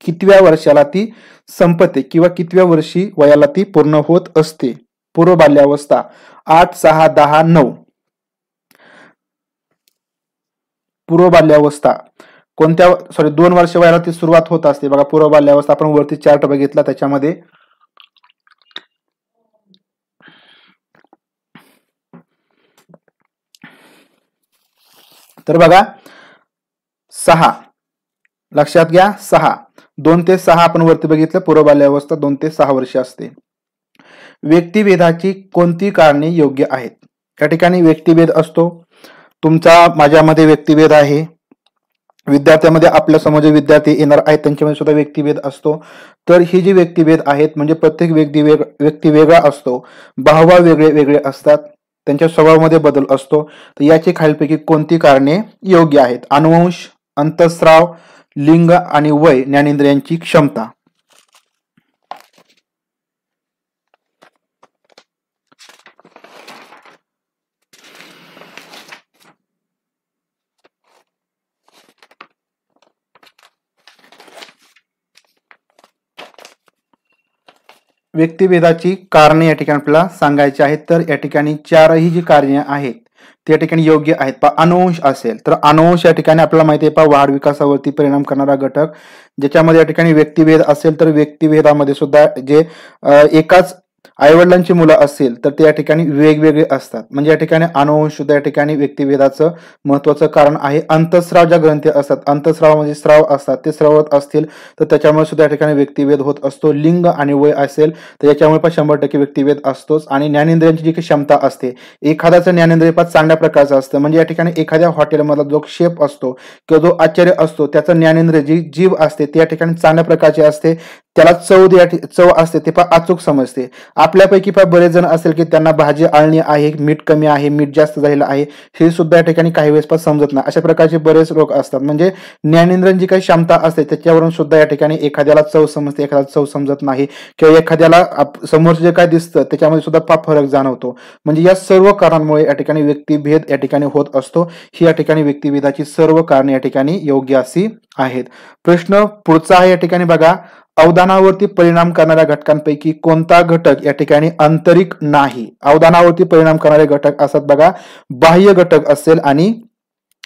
कितव्या वर्षाला ती संपते किंवा कितव्या वर्षी वयाला ती पूर्ण होत असते? पूर्व बाल्यावस्था 8, 6, 10, 9. पूर्व बाल्यावस्था कोणत्या 2 वर्ष वयाला ती सुरुवात होत असते बघा. पूर्व बाल्यावस्था आपण वरती चार्ट बघितला त्याच्यामध्ये तर बघा 6 लक्षात घ्या. 6 2 ते 6 आपण वरती बघितलं. पूर्व बाल्यावस्था 2 ते 6 वर्ष असते. व्यक्तिभेदाची कोणती कारणे योग्य आहेत? या ठिकाणी व्यक्तिभेद असतो. तुमचा माझ्यामध्ये व्यक्तिभेद आहे, विद्यार्थ्यामध्ये आपल्या समोर जे विद्यार्थी येणार आहेत त्यांच्यामध्ये सुद्धा व्यक्तिभेद असतो. तर ही जी व्यक्तिभेद आहेत म्हणजे प्रत्येक व्यक्ती वेगळा असतो, भावभाव वेगळे वेगळे असतात, त्यांच्या स्वभावामध्ये बदल असतो. तर याची खालीलपैकी कोणती कारणे योग्य आहेत? अनुवंश, अंतःस्राव, लिंग आणि वय, ज्ञानेंद्रियांची क्षमता. व्यक्तिभेदाची कारणे या ठिकाणी आपल्याला सांगायची आहेत. तर या ठिकाणी 4ही जी कारणे आहेत ते या ठिकाणी योग्य आहेत. अनुवंश असेल तर अनुवंश या ठिकाणी आपल्याला माहिती आहे वाढ विकासावरती परिणाम करणारा घटक. ज्याच्यामध्ये या ठिकाणी व्यक्तिभेद असेल तर व्यक्तिभेदामध्ये सुद्धा जे एकाच आईवडिलांची मुलं असेल तर ते या ठिकाणी वेगवेगळे असतात. म्हणजे या ठिकाणी अनुवंश सुद्धा या ठिकाणी व्यक्तिभेदाचं महत्वाचं कारण आहे. अंतःस्राव ज्या ग्रंथी असतात, अंतःस्रावामध्ये स्राव असतात, ते स्रावत असतील तर त्याच्यामुळे सुद्धा या ठिकाणी व्यक्तिभेद होत असतो. लिंग आणि वय असेल तर याच्यामुळे पण 100% व्यक्तिभेद असतोच. आणि ज्ञानेंद्रियांची जी काही क्षमता असते, एखाद्याचं ज्ञानेंद्रिय पण चांगल्या प्रकारचं असतं. म्हणजे या ठिकाणी एखाद्या हॉटेलमधला जो शेफ असतो किंवा जो आचार्य असतो त्याचं ज्ञानेंद्रिय जी जीभ असते ती या ठिकाणी चांगल्या प्रकारची असते. त्याला चव असते ते पण अचूक समजते. आपल्यापैकी पण बरेच जण असेल की त्यांना भाजी आळणी आहे, मीठ कमी आहे, मीठ जास्त झालेलं आहे, हे सुद्धा या ठिकाणी काही वेळेस पण समजत नाही. अशा प्रकारचे बरेच लोक असतात. म्हणजे ज्ञानेंद्रियांची काही क्षमता असते त्याच्यावरून सुद्धा या ठिकाणी एखाद्याला चव समजते, एखाद्याला चव समजत नाही, किंवा एखाद्याला समोरचं जे काय दिसतं त्याच्यामध्ये सुद्धा फार फरक जाणवतो. म्हणजे या सर्व कारणांमुळे या ठिकाणी व्यक्तिभेद या ठिकाणी होत असतो. ही या ठिकाणी व्यक्तिभेदाची सर्व कारणे या ठिकाणी योग्य अशी आहेत. प्रश्न पुढचा आहे या ठिकाणी बघा, अवदानावरती परिणाम करणाऱ्या घटकांपैकी कोणता घटक या ठिकाणी आंतरिक नाही? अवदानावरती परिणाम करणारे घटक असतात बघा, बाह्य घटक असेल आणि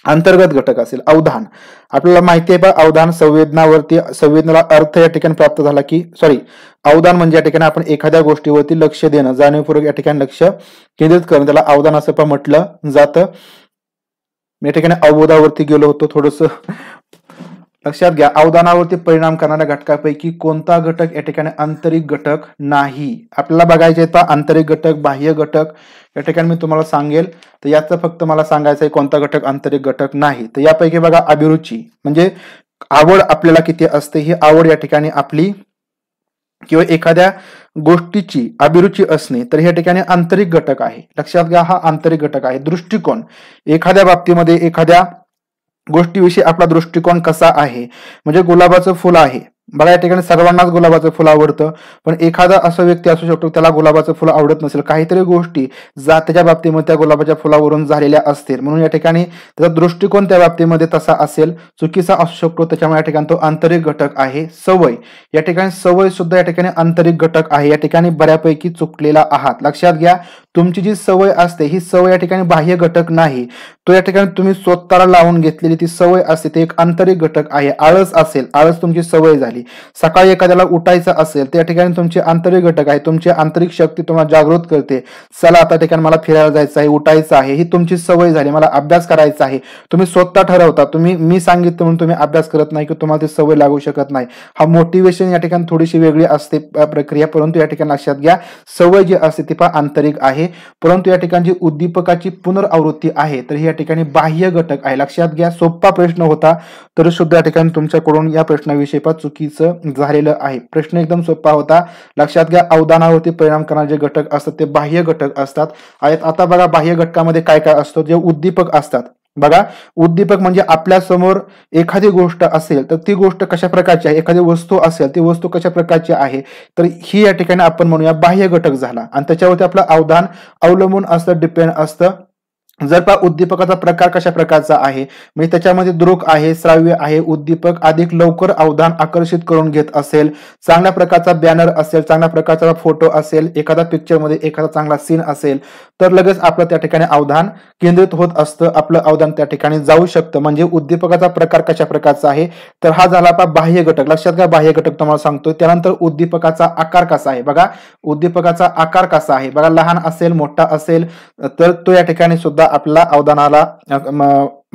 अंतर्गत घटक असेल. अवधान आपल्याला माहिती आहे बघा, अवधान संवेदनाला अर्थ या ठिकाणी प्राप्त झाला की अवधान म्हणजे या ठिकाणी आपण एखाद्या गोष्टीवरती लक्ष देणं, जाणीवपूर्वक या ठिकाणी लक्ष केंद्रित करणं, त्याला अवधान असं पण म्हटलं जातं. मी या ठिकाणी अवबोधावरती गेलो होतो थोडस, लक्षात घ्या. अवदानावरती परिणाम करणाऱ्या घटकापैकी कोणता घटक या ठिकाणी आंतरिक घटक नाही? आपल्याला बघायचे तर आंतरिक घटक, बाह्य घटक या ठिकाणी मी तुम्हाला सांगेल. तर याचं फक्त मला सांगायचं आहे कोणता घटक आंतरिक घटक नाही. तर यापैकी बघा, अभिरुची म्हणजे आवड आपल्याला किती असते, ही आवड या ठिकाणी आपली किंवा एखाद्या गोष्टीची अभिरुची असणे, तर या ठिकाणी आंतरिक घटक आहे. लक्षात घ्या, हा आंतरिक घटक आहे. दृष्टिकोन, एखाद्या बाबतीमध्ये एखाद्या गोष्टीविषयी आपला दृष्टिकोन कसा आहे. म्हणजे गुलाबाचं फुल आहे बघा, या ठिकाणी सर्वांनाच गुलाबाचं फुल आवडतं, पण एखादा असा व्यक्ती असू शकतो त्याला गुलाबाचं फुल आवडत नसेल. काहीतरी गोष्टी त्याच्या बाबतीमध्ये त्या गुलाबाच्या फुलावरून झालेल्या असतील, म्हणून या ठिकाणी त्याचा दृष्टिकोन त्या बाबतीमध्ये तसा असेल, चुकीचा असू शकतो. त्याच्यामुळे या ठिकाणी तो आंतरिक घटक आहे. सवय, या ठिकाणी सवय सुद्धा या ठिकाणी आंतरिक घटक आहे. या ठिकाणी बऱ्यापैकी चुकलेला आहात. लक्षात घ्या, तुमची जी सवय असते ही सवय या ठिकाणी बाह्य घटक नाही. तो या ठिकाणी तुम्ही स्वतःला लावून घेतलेली ती सवय असते, ते एक आंतरिक घटक आहे. आळस असेल, आळस तुमची सवय झाली. सकाळी एखाद्याला उठायचं असेल तर या ठिकाणी तुमचे आंतरिक घटक आहे, तुमची आंतरिक शक्ती तुम्हाला जागृत करते. चला आता ठिकाणी मला फिरायला जायचं आहे, उठायचं आहे, ही तुमची सवय झाली. मला अभ्यास करायचा आहे, तुम्ही स्वतः ठरवता. मी सांगितलं म्हणून तुम्ही अभ्यास करत नाही की तुम्हाला ती सवय लागू शकत नाही. हा मोटिवेशन या ठिकाणी थोडीशी वेगळी असते प्रक्रिया, परंतु या ठिकाणी लक्षात घ्या, सवय जी असते ती पण आंतरिक आहे. परंतु या ठिकाणी जी उद्दीपकाची पुनरावृत्ती आहे तर ही या ठिकाणी बाह्य घटक आहे. लक्षात घ्या, सोपा प्रश्न होता तरी सुद्धा या ठिकाणी तुमच्याकडून या प्रश्नाविषयी पण चुकीचं झालेलं आहे. प्रश्न एकदम सोपा होता. लक्षात घ्या, अवदानावरती परिणाम करणारे जे घटक असतात ते बाह्य घटक असतात. आता बघा, बाह्य घटकामध्ये काय काय असतं, जे उद्दीपक असतात बघा, उद्दीपक म्हणजे आपल्या समोर एखादी गोष्ट असेल तर ती गोष्ट कशा प्रकारची आहे, एखादी वस्तू असेल ती वस्तू कशा प्रकारची आहे, तर ही या ठिकाणी आपण म्हणूया बाह्य घटक झाला आणि त्याच्यावरती आपलं अवधान अवलंबून असतं, डिपेंड असतं. जर पहा उद्दीपकाचा प्रकार कशा प्रकारचा आहे, म्हणजे त्याच्यामध्ये दृक आहे, श्राव्य आहे, उद्दीपक अधिक लवकर अवधान आकर्षित करून घेत असेल, चांगल्या प्रकारचा बॅनर असेल, चांगल्या प्रकारचा फोटो असेल, एखादा पिक्चरमध्ये एखादा चांगला सीन असेल तर लगेच आपलं त्या ठिकाणी अवधान केंद्रित होत असतं, आपलं अवधान त्या ठिकाणी जाऊ शकतं. म्हणजे उद्दीपकाचा प्रकार कशा प्रकारचा आहे, तर हा झाला पहा बाह्य घटक. लक्षात घ्या, बाह्य घटक तुम्हाला सांगतो. त्यानंतर उद्दीपकाचा आकार कसा आहे, बघा उद्दीपकाचा आकार कसा आहे, बघा लहान असेल, मोठा असेल तर तो या ठिकाणी सुद्धा आपला अवधानाला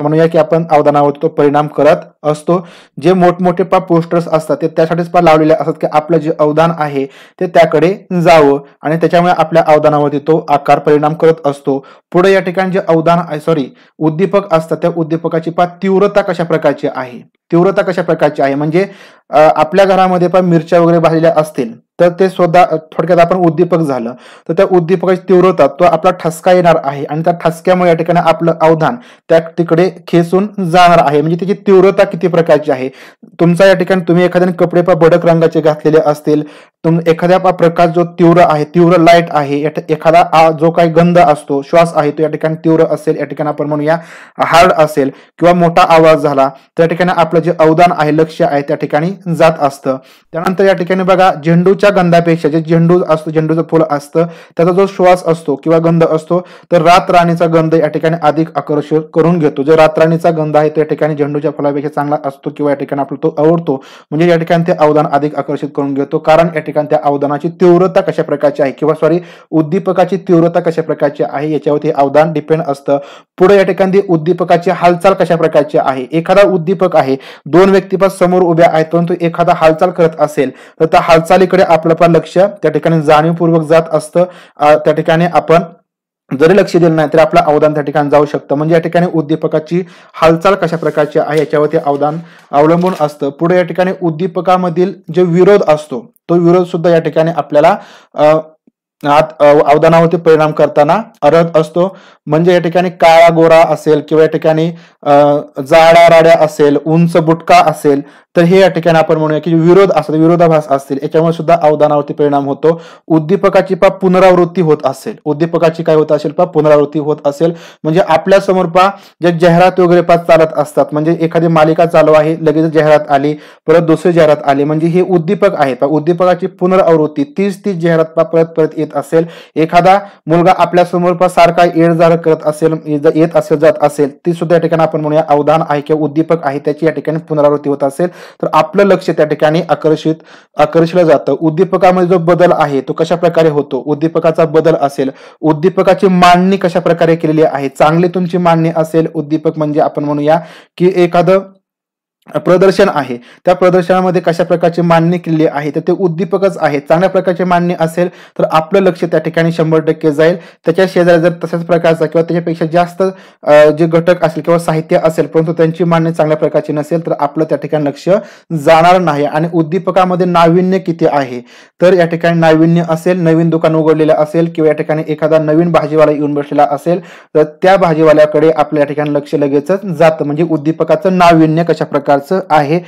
म्हणूया की आपण अवधानावर तो परिणाम करत असतो. जे मोठमोठे पोस्टर्स असतात ते त्यासाठीच लावलेले असतात की आपलं जे अवधान आहे ते त्याकडे जावं आणि त्याच्यामुळे आपल्या अवधानावरती तो आकार परिणाम करत असतो. पुढे या ठिकाणी जे उद्दीपक असतात त्या उद्दीपकाची तीव्रता कशा प्रकारची आहे, तीव्रता कशा प्रकारची आहे, म्हणजे आपल्या घरामध्ये मिरच्या वगैरे भाजलेल्या असतील तर ते सुद्धा थोडक्यात आपण उद्दीपक झालं. तर त्या उद्दीपकाची तीव्रता तो आपला ठसका येणार आहे आणि त्या ठसक्यामुळे या ठिकाणी आपलं अवधान त्या तिकडे खेचून जाणार आहे. म्हणजे त्याची तीव्रता किती प्रकारची आहे. तुमचा या ठिकाणी तुम्ही एखाद्याने कपडे भडक रंगाचे घातलेले असतील, एखाद्या प्रकार जो तीव्र आहे, तीव्र लाईट आहे, एखादा जो काही गंध असतो, श्वास आहे तो या ठिकाणी तीव्र असेल, या ठिकाणी आपण म्हणूया हार्ड असेल किंवा मोठा आवाज झाला त्या ठिकाणी आपलं जे अवधान आहे, लक्ष आहे त्या ठिकाणी जात असतं. त्यानंतर या ठिकाणी बघा, झेंडूच्या गंधापेक्षा जे झेंडू असतो, झेंडूचं फुल असतं त्याचा जो श्वास असतो किंवा गंध असतो तर रातराणीचा गंध या ठिकाणी अधिक आकर्षित करून घेतो. जो रातराणीचा गंध आहे तो या ठिकाणी झेंडूच्या फुलापेक्षा चांगला असतो किंवा या ठिकाणी आपला तो आवडतो. म्हणजे या ठिकाणी ते अवधान अधिक आकर्षित करून घेतो, कारण या ठिकाणी त्या अवधानाची तीव्रता कशा प्रकारची आहे किंवा उद्दीपकाची तीव्रता कशा प्रकारची आहे याच्यावरती अवधान डिपेंड असतं. पुढे या ठिकाणी उद्दीपकाची हालचाल कशा प्रकारची आहे. एखादा उद्दीपक आहे, दोन व्यक्ती समोर उभ्या आहेत परंतु एखादा हालचाल करत असेल तर त्या हालचालीकडे आपलं लक्ष त्या ठिकाणी जाणीवपूर्वक जात असतं. त्या ठिकाणी आपण जरी लक्ष दिलं नाही तरी आपलं अवधान त्या ठिकाणी जाऊ शकतं. म्हणजे या ठिकाणी उद्दीपकाची हालचाल कशा प्रकारची आहे याच्यावरती अवधान अवलंबून असतं. पुढे या ठिकाणी उद्दीपकामधील जे विरोध असतो तो विरोध सुद्धा या ठिकाणी आपल्याला अवधानावरती परिणाम करताना आढळत असतो. म्हणजे या ठिकाणी काळा गोरा असेल किंवा या ठिकाणी जाड्या राड्या असेल, उंच बुटका असेल तर हे या ठिकाणी आपण म्हणूया की विरोध असतो, विरोधाभास असतील, याच्यामुळे सुद्धा अवधानावरती परिणाम होतो. उद्दीपकाची पुनरावृत्ती होत असेल, उद्दीपकाची काय होत असेल पुनरावृत्ती होत असेल, म्हणजे आपल्या समोर जे जाहिरात वगैरे चालत असतात, म्हणजे एखादी मालिका चालू आहे, लगेच जाहिरात आली, परत दुसरी जाहिरात आली, म्हणजे हे उद्दीपक आहे. उद्दीपकाची पुनरावृत्ती तीच जाहिरात परत परत येत असेल. एखादा मुलगा आपल्या समोर सारखा येडजाड करत असेल, येत असेल, जात असेल, ती सुद्धा या ठिकाणी आपण म्हणूया अवधान आहे किंवा उद्दीपक आहे, त्याची या ठिकाणी पुनरावृत्ती होत असेल तर आपलं लक्ष त्या ठिकाणी आकर्षित जातं. उद्दीपकामध्ये जो बदल आहे तो कशा प्रकारे होतो, उद्दीपकाचा बदल असेल, उद्दीपकाची मांडणी कशा प्रकारे केलेली आहे, चांगली तुमची मांडणी असेल, उद्दीपक म्हणजे आपण म्हणूया की एखादं प्रदर्शन आहे, त्या प्रदर्शनामध्ये कशा प्रकारची मांडणी केलेली आहे तर ते उद्दीपकच आहे. चांगल्या प्रकारची मांडणी असेल तर आपलं लक्ष त्या ठिकाणी 100% जाईल. त्याच्या शेजारी जर तशाच प्रकारचा किंवा त्याच्यापेक्षा जास्त जे घटक असेल किंवा साहित्य असेल परंतु त्यांची मांडणी चांगल्या प्रकारची नसेल तर आपलं त्या ठिकाणी लक्ष जाणार नाही. आणि उद्दीपकामध्ये नाविन्य किती आहे तर या ठिकाणी नाविन्य असेल, नवीन दुकान उघडलेलं असेल किंवा या ठिकाणी एखादा नवीन भाजीवाला येऊन बसलेला असेल तर त्या भाजीवाल्याकडे आपल्या ठिकाणी लक्ष लगेचच जातं. म्हणजे उद्दीपकाचं नाविन्य कशा प्रकार आहे.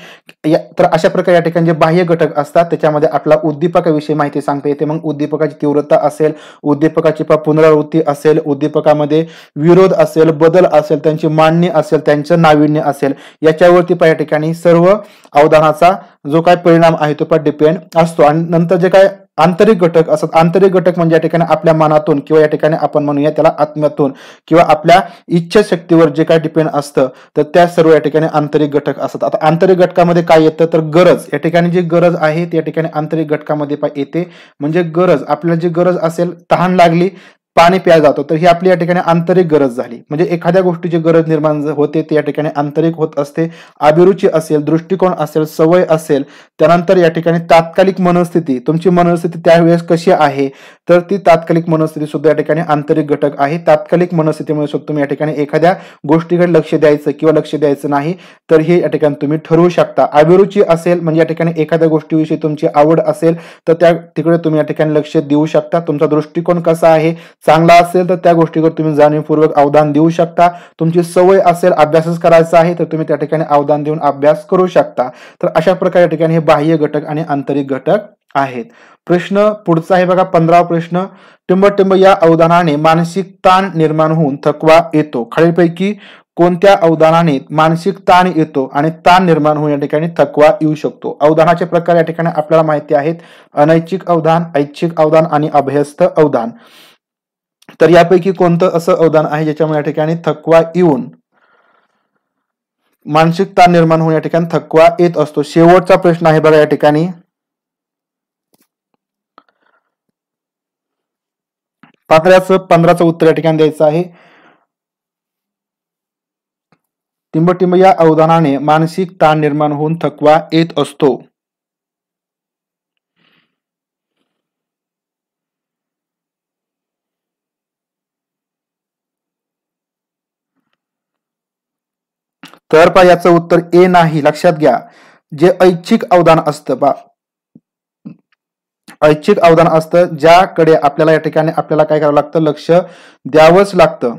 तर अशा प्रकारे या ठिकाणी जे बाह्य घटक असतात त्याच्यामध्ये आपला उद्दीपकाविषयी माहिती सांगता येते. मग उद्दीपकाची तीव्रता असेल, उद्दीपकाची पुनरावृत्ती असेल, उद्दीपकामध्ये विरोध असेल, बदल असेल, त्यांची मांडणी असेल, त्यांचं नाविन्य असेल, याच्यावरती या ठिकाणी सर्व अवधानाचा जो काय परिणाम आहे तो डिपेंड असतो. आणि नंतर जे काय आंतरिक घटक असतात, आंतरिक घटक म्हणजे या ठिकाणी आपल्या मनातून किंवा या ठिकाणी आपण म्हणूया त्याला आत्म्यातून किंवा आपल्या इच्छाशक्तीवर जे काय डिपेंड असतं तर त्या सर्व या ठिकाणी आंतरिक घटक असतात. आता आंतरिक घटकामध्ये काय येतं तर गरज, या ठिकाणी जी गरज आहे ती या ठिकाणी आंतरिक घटकामध्ये येते. म्हणजे गरज, आपल्याला जी गरज असेल, तहान लागली, पाणी प्यायला जातो तर ही आपली या ठिकाणी आंतरिक गरज झाली. म्हणजे एखाद्या गोष्टीची गरज निर्माण होते ती या ठिकाणी आंतरिक होत असते. अभिरुची असेल, दृष्टिकोन असेल, सवय असेल, त्यानंतर या ठिकाणी तात्कालिक मनस्थिती, तुमची मनस्थिती त्यावेळेस कशी आहे तर ती तात्कालिक मनस्थिती सुद्धा या ठिकाणी आंतरिक घटक आहे. तात्कालिक मनस्थितीमुळे सुद्धा तुम्ही या ठिकाणी एखाद्या गोष्टीकडे लक्ष द्यायचं किंवा लक्ष द्यायचं नाही तर हे या ठिकाणी तुम्ही ठरवू शकता. अभिरुची असेल म्हणजे या ठिकाणी एखाद्या गोष्टीविषयी तुमची आवड असेल तर त्या तिकडे तुम्ही या ठिकाणी लक्ष देऊ शकता. तुमचा दृष्टिकोन कसा आहे, चांगला असेल तर त्या गोष्टीवर तुम्ही जाणीवपूर्वक अवधान देऊ शकता. तुमची सवय असेल अभ्यासच करायचा आहे तर तुम्ही त्या ठिकाणी अवधान देऊन अभ्यास करू शकता. तर अशा प्रकारे या ठिकाणी हे बाह्य घटक आणि आंतरिक घटक आहेत. प्रश्न पुढचा आहे बघा 15वा प्रश्न. टिंबटिंब या अवधानाने मानसिक ताण निर्माण होऊन थकवा येतो. खालीलपैकी कोणत्या अवधानाने मानसिक ताण येतो आणि ताण निर्माण होऊन या ठिकाणी थकवा येऊ शकतो? अवधानाचे प्रकार या ठिकाणी आपल्याला माहिती आहेत. अनैच्छिक अवधान, ऐच्छिक अवधान आणि अभ्यस्त अवधान. तर यापैकी कोणतं असं अवधान आहे ज्याच्यामुळे या ठिकाणी थकवा येऊन मानसिक ताण निर्माण होऊन या ठिकाणी थकवा येत असतो? शेवटचा प्रश्न आहे बघा या ठिकाणी. 15चं उत्तर या ठिकाणी द्यायचं आहे. टिंबटिंब या अवधानाने मानसिक ताण निर्माण होऊन थकवा येत असतो. तर पहा याचं उत्तर ए नाही. लक्षात घ्या, जे ऐच्छिक अवधान असतं पहा, ऐच्छिक अवधान असतं ज्याकडे आपल्याला या ठिकाणी आपल्याला काय करावं लागतं, लक्ष द्यावंच लागतं.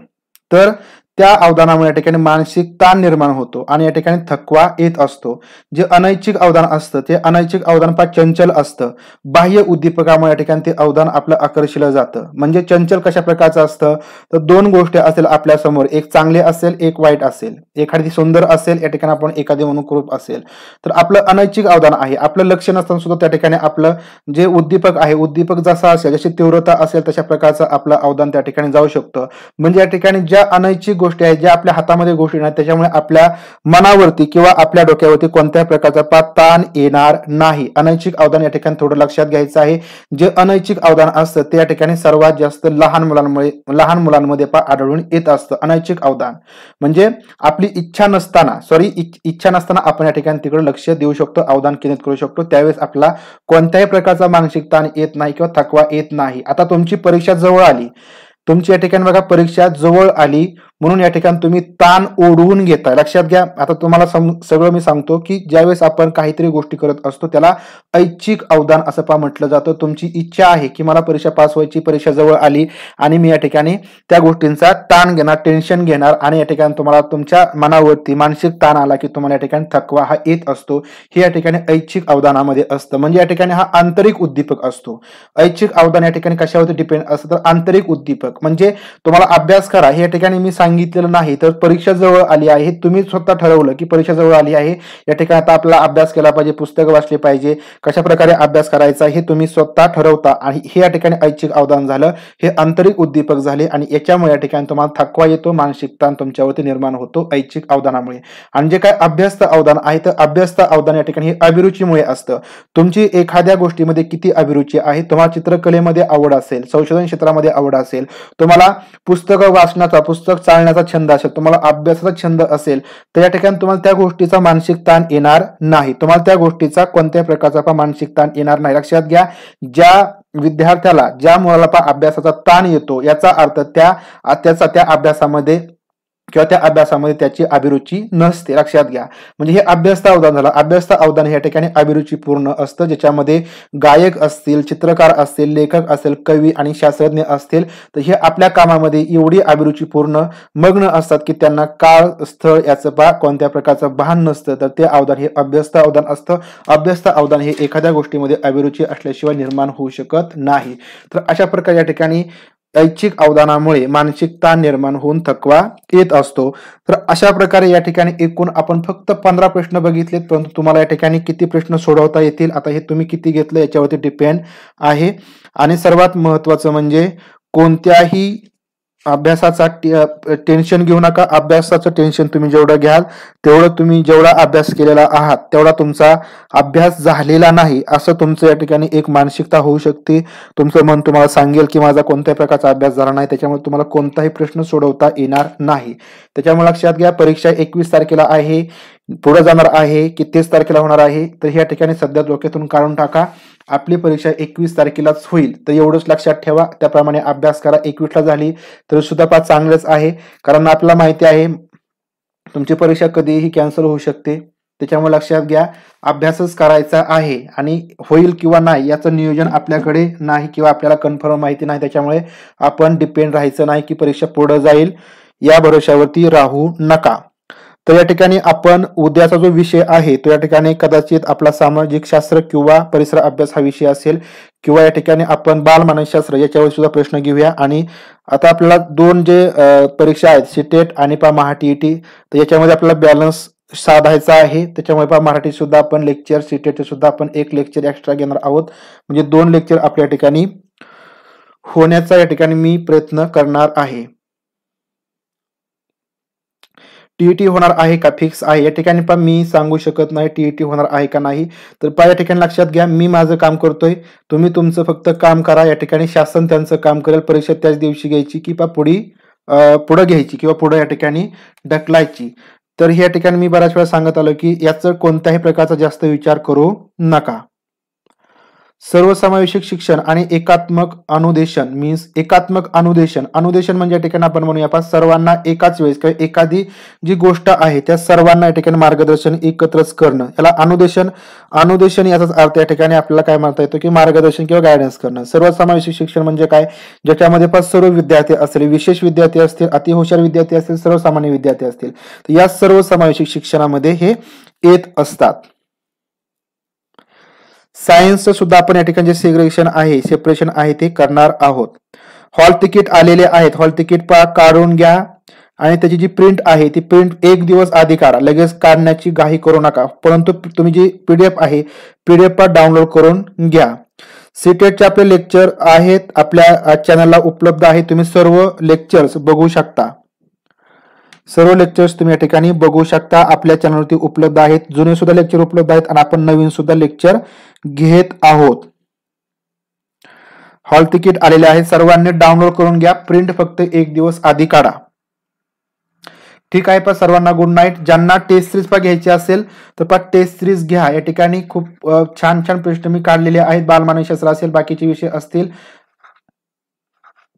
तर त्या अवधानामुळे या ठिकाणी मानसिक ताण निर्माण होतो आणि या ठिकाणी थकवा येत असतो. जे अनैच्छिक अवधान असतं ते अनैच्छिक अवधान फार चंचल असतं. बाह्य उद्दीपकामुळे या ठिकाणी ते अवधान आपलं आकर्षिलं जातं. म्हणजे चंचल कशा प्रकारचं असतं, तर दोन गोष्टी असेल आपल्या समोर, एक चांगले असेल एक वाईट असेल, एखादी सुंदर असेल या ठिकाणी आपण एखादी अनुरूप असेल. तर आपलं अनैच्छिक अवधान आहे, आपलं लक्ष नसताना सुद्धा त्या ठिकाणी आपलं जे उद्दीपक आहे, उद्दीपक जसा असेल जशी तीव्रता असेल तशा प्रकारचं आपलं अवधान त्या ठिकाणी जाऊ शकतं. म्हणजे या ठिकाणी ज्या अनैच्छिक गोष्टी आहेत, ज्या आपल्या हातामध्ये गोष्टी नाही, त्याच्यामुळे आपल्या मनावरती किंवा आपल्या डोक्यावरती कोणत्याही प्रकारचा ताण येणार नाही. अनैच्छिक अवधान या ठिकाणी थोडं लक्षात घ्यायचं आहे. जे अनैच्छिक अवधान असतं ते या ठिकाणी सर्वात जास्त लहान मुलांमध्ये आढळून येत असतं. अनैच्छिक अवधान म्हणजे आपली इच्छा नसताना आपण या ठिकाणी तिकडे लक्ष देऊ शकतो, अवधान केंद्रित करू शकतो. त्यावेळेस आपला कोणत्याही प्रकारचा मानसिक ताण येत नाही किंवा थकवा येत नाही. आता तुमची परीक्षा जवळ आली, तुमची या ठिकाणी बघा परीक्षा जवळ आली म्हणून या ठिकाणी तुम्ही ताण ओढवून घेताय. लक्षात घ्या, आता तुम्हाला सगळं मी सांगतो की ज्यावेळेस आपण काहीतरी गोष्टी करत असतो त्याला ऐच्छिक अवधान असं म्हटलं जातं. तुमची इच्छा आहे की मला परीक्षा पास व्हायची, परीक्षा जवळ आली आणि मी या ठिकाणी त्या गोष्टींचा ताण घेणार, टेन्शन घेणार आणि या ठिकाणी तुम्हाला तुमच्या मनावरती मानसिक ताण आला की तुम्हाला या ठिकाणी थकवा हा येत असतो. हे या ठिकाणी ऐच्छिक अवधानामध्ये असतं. म्हणजे या ठिकाणी हा आंतरिक उद्दीपक असतो. ऐच्छिक अवधान या ठिकाणी कशावरती डिपेंड असतं, तर आंतरिक उद्दीपक. म्हणजे तुम्हाला अभ्यास करा हे या ठिकाणी मी सांगितलेलं नाही, तर परीक्षा जवळ आली आहे, तुम्ही स्वतः ठरवलं की परीक्षा जवळ आली आहे, या ठिकाणी आता आपला अभ्यास केला पाहिजे, पुस्तकं वाचली पाहिजे, कशा प्रकारे अभ्यास करायचा हे तुम्ही स्वतः ठरवता आणि हे या ठिकाणी ऐच्छिक अवधान झालं. हे आंतरिक उद्दीपक झाले आणि याच्यामुळे या ठिकाणी तुम्हाला थकवा येतो, मानसिक ताण तुमच्यावरती निर्माण होतो ऐच्छिक अवधानामुळे. आणि जे काय अभ्यस्त अवधान आहे तर अभ्यस्त अवधान या ठिकाणी हे अभिरुचीमुळे असतं. तुमची एखाद्या गोष्टीमध्ये किती अभिरुची आहे, तुम्हाला चित्रकलेमध्ये आवड असेल, संशोधन क्षेत्रामध्ये आवड असेल, तुम्हाला पुस्तकं वाचण्याचा, पुस्तक चालण्याचा छंद असेल, तुम्हाला अभ्यासाचा छंद असेल, तर या ठिकाणी तुम्हाला त्या गोष्टीचा मानसिक ताण येणार नाही. तुम्हाला त्या गोष्टीचा कोणत्याही प्रकारचा मानसिक ताण येणार नाही. लक्षात घ्या, ज्या विद्यार्थ्याला, ज्या मुलाला अभ्यासाचा ताण येतो याचा अर्थ त्याचा त्या अभ्यासामध्ये किंवा त्या अभ्यासामध्ये त्याची अभिरुची नसते. लक्षात घ्या, म्हणजे हे अभ्यस्त अवधान झालं. अभ्यस्त अवधान या ठिकाणी अभिरुची पूर्ण असतं, ज्याच्यामध्ये गायक असतील, चित्रकार असतील, लेखक असेल, कवी आणि शास्त्रज्ञ असतील, तर हे आपल्या कामामध्ये एवढी अभिरुची पूर्ण मग्न असतात की त्यांना काळ, स्थळ याचं कोणत्या प्रकारचं भान नसतं. तर ते अवधान हे अभ्यस्त अवधान असतं. अभ्यस्त अवधान हे एखाद्या गोष्टीमध्ये अभिरुची असल्याशिवाय निर्माण होऊ शकत नाही. तर अशा प्रकारे या ठिकाणी ऐच्छिक अवधानामुळे मानसिक ताण निर्माण होऊन थकवा येत असतो. तर अशा प्रकारे या ठिकाणी एकूण आपण फक्त 15 प्रश्न बघितलेत, परंतु तुम्हाला या ठिकाणी किती प्रश्न सोडवता येतील आता हे तुम्ही किती घेतलं याच्यावरती डिपेंड आहे. आणि सर्वात महत्वाचं म्हणजे कोणत्याही अभ्यासाचा टेन्शन घेऊ नका. अभ्यासाचं टेन्शन तुम्ही जेवढं घ्याल तेवढं तुम्ही जेवढा अभ्यास केलेला आहात तेवढा तुमचा अभ्यास झालेला नाही असं तुमचं या ठिकाणी एक मानसिकता होऊ शकते. तुमचं मन तुम्हाला सांगेल की माझा कोणत्याही प्रकारचा अभ्यास झाला नाही, त्याच्यामुळे तुम्हाला कोणताही प्रश्न सोडवता येणार नाही. त्याच्यामुळे लक्षात घ्या, परीक्षा 21 तारखेला आहे, पुढे जाणार आहे की 30 तारखेला होणार आहे, तर ह्या ठिकाणी सध्या डोक्यातून काढून टाका. आपली परीक्षा 21 तारखेलाच होईल, तर एवढंच लक्षात ठेवा. त्याप्रमाणे अभ्यास करा. 21ला झाली तर सुद्धा चांगलंच आहे, कारण आपल्याला माहिती आहे तुमची परीक्षा कधीही कॅन्सल होऊ शकते. त्याच्यामुळे लक्षात घ्या, अभ्यासच करायचा आहे आणि होईल किंवा नाही याचं नियोजन आपल्याकडे नाही किंवा आपल्याला कन्फर्म माहिती नाही. त्याच्यामुळे आपण डिपेंड राहायचं नाही की परीक्षा पुढे जाईल या भरोशावरती राहू नका. तर या ठिकाणी आपण उद्याचा जो विषय आहे तो या ठिकाणी कदाचित आपला सामाजिक शास्त्र किंवा परिसर अभ्यास हा विषय असेल, किंवा या ठिकाणी आपण बालमानसशास्त्र याच्यावर सुद्धा प्रश्न घेऊया. आणि आता आपल्याला दोन जे परीक्षा आहेत, सीटेट आणि महा टीईटी, तर याच्यामध्ये आपल्याला बॅलन्स साधायचा आहे. त्याच्यामुळे मराठी सुद्धा आपण लेक्चर, सीटेट सुद्धा आपण एक लेक्चर एक्स्ट्रा घेणार आहोत. म्हणजे 2 लेक्चर आपल्या ठिकाणी होण्याचा या ठिकाणी मी प्रयत्न करणार आहे. टीईटी होणार आहे का फिक्स आहे, या ठिकाणी पण मी सांगू शकत नाही टीईटी होणार आहे का नाही. तर या ठिकाणी लक्षात घ्या, मी माझं काम करतोय, तुम्ही तुमचं फक्त काम करा. या ठिकाणी शासन त्यांचं काम करेल. परीक्षा त्याच दिवशी घ्यायची किंवा पुढे घ्यायची किंवा पुढे या ठिकाणी ढकलायची. तर या ठिकाणी मी बऱ्याच वेळा सांगत आलो की याचं कोणत्याही प्रकारचा जास्त विचार करू नका. सर्वसमावेशक शिक्षण आणि एकात्मक अनुदेशन मीन्स एकात्मक अनुदेशन. अनुदेशन म्हणजे या ठिकाणी आपण म्हणूया आपण सर्वांना एकाच वेळेस किंवा एखादी जी गोष्ट आहे त्या सर्वांना या ठिकाणी मार्गदर्शन एकत्रच करणं, याला अनुदेशन. अनुदेशन याचाच अर्थ या ठिकाणी आपल्याला काय म्हणता येतो की मार्गदर्शन किंवा गायडन्स करणं. सर्वसमावेशक शिक्षण म्हणजे काय, ज्याच्यामध्ये पण सर्व विद्यार्थी असतील, विशेष विद्यार्थी असतील, अतिहुशार विद्यार्थी असतील, सर्वसामान्य विद्यार्थी असतील, तर या सर्वसमावेशक शिक्षणामध्ये हे येत असतात. सायन्सचं सुद्धा आपण या ठिकाणी जे सेग्रेगेशन आहे, सेपरेशन आहे ते करणार आहोत. हॉल तिकीट आलेले आहेत, हॉल तिकीट काढून घ्या आणि त्याची जी प्रिंट आहे ती प्रिंट 1 दिवस आधी काढा. लगेच काढण्याची घाई करू नका, परंतु तुम्ही जी पीडीएफ आहे पीडीएफ डाउनलोड करून घ्या. सीटेटचे आपले लेक्चर आहेत आपल्या चॅनलला उपलब्ध आहे. तुम्ही सर्व लेक्चर्स बघू शकता. सर्व लेक्चर्स तुम्ही या ठिकाणी बघू शकता, आपल्या चॅनलवरती उपलब्ध आहेत. जुने सुद्धा लेक्चर उपलब्ध आहेत आणि आपण नवीन सुद्धा लेक्चर घेत आहोत. हॉल तिकीट आलेले आहे, सर्वांनी डाउनलोड करून घ्या. प्रिंट फक्त 1 दिवस आधी काढा. ठीक आहे. पण सर्वांना गुड नाईट. ज्यांना टेस्ट सिरीज घ्यायची असेल तर टेस्ट सिरीज घ्या. या ठिकाणी खूप छान छान प्रश्न मी काढलेले आहेत. बालमानसशास्त्र असेल, बाकीचे विषय असतील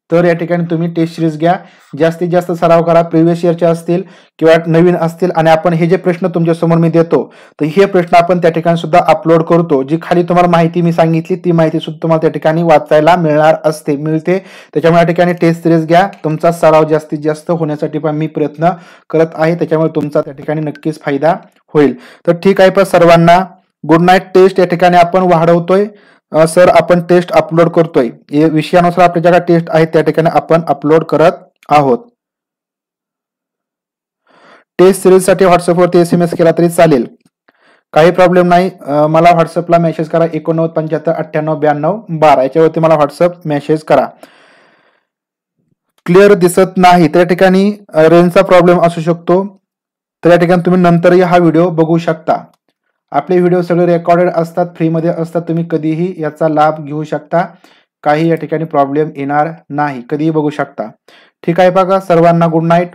तर या ठिकाणी तुम्ही टेस्ट सिरीज घ्या. जास्तीत जास्त सराव करा. प्रिव्हियस इयरचे असतील किंवा नवीन असतील. आणि आपण हे जे प्रश्न तुमच्या समोर मी देतो तर हे प्रश्न आपण त्या ठिकाणी सुद्धा अपलोड करतो. जी खाली तुम्हाला माहिती मी सांगितली ती माहिती सुद्धा तुम्हाला त्या ठिकाणी वाचायला मिळते. त्याच्यामुळे या ठिकाणी टेस्ट सिरीज घ्या. तुमचा सराव जास्तीत जास्त होण्यासाठी पण मी प्रयत्न करत आहे. त्याच्यामुळे तुमचा त्या ठिकाणी नक्कीच फायदा होईल. तर ठीक आहे. पण सर्वांना गुड नाईट. टेस्ट या ठिकाणी आपण वाढवतोय सर, आपण टेस्ट अपलोड करतोय. विषयानुसार आपल्या ज्या टेस्ट आहेत त्या ठिकाणी आपण अपलोड करत आहोत. टेस्ट सिरीज साठी व्हॉट्सअपवरती SMS केला तरी चालेल, काही प्रॉब्लेम नाही. मला व्हॉट्सअपला मेसेज करा 8975989212 याच्यावरती मला व्हॉट्सअप मेसेज करा. क्लिअर दिसत नाही त्या ठिकाणी रेंजचा प्रॉब्लेम असू शकतो, तर या ठिकाणी तुम्ही नंतरही हा व्हिडिओ बघू शकता. आपले व्हिडिओ सगळे रेकॉर्डेड असतात, फ्रीमध्ये असतात. तुम्ही कधीही याचा लाभ घेऊ शकता. काही या ठिकाणी प्रॉब्लेम येणार नाही, कधीही बघू शकता. ठीक आहे. बघा सर्वांना गुड नाईट.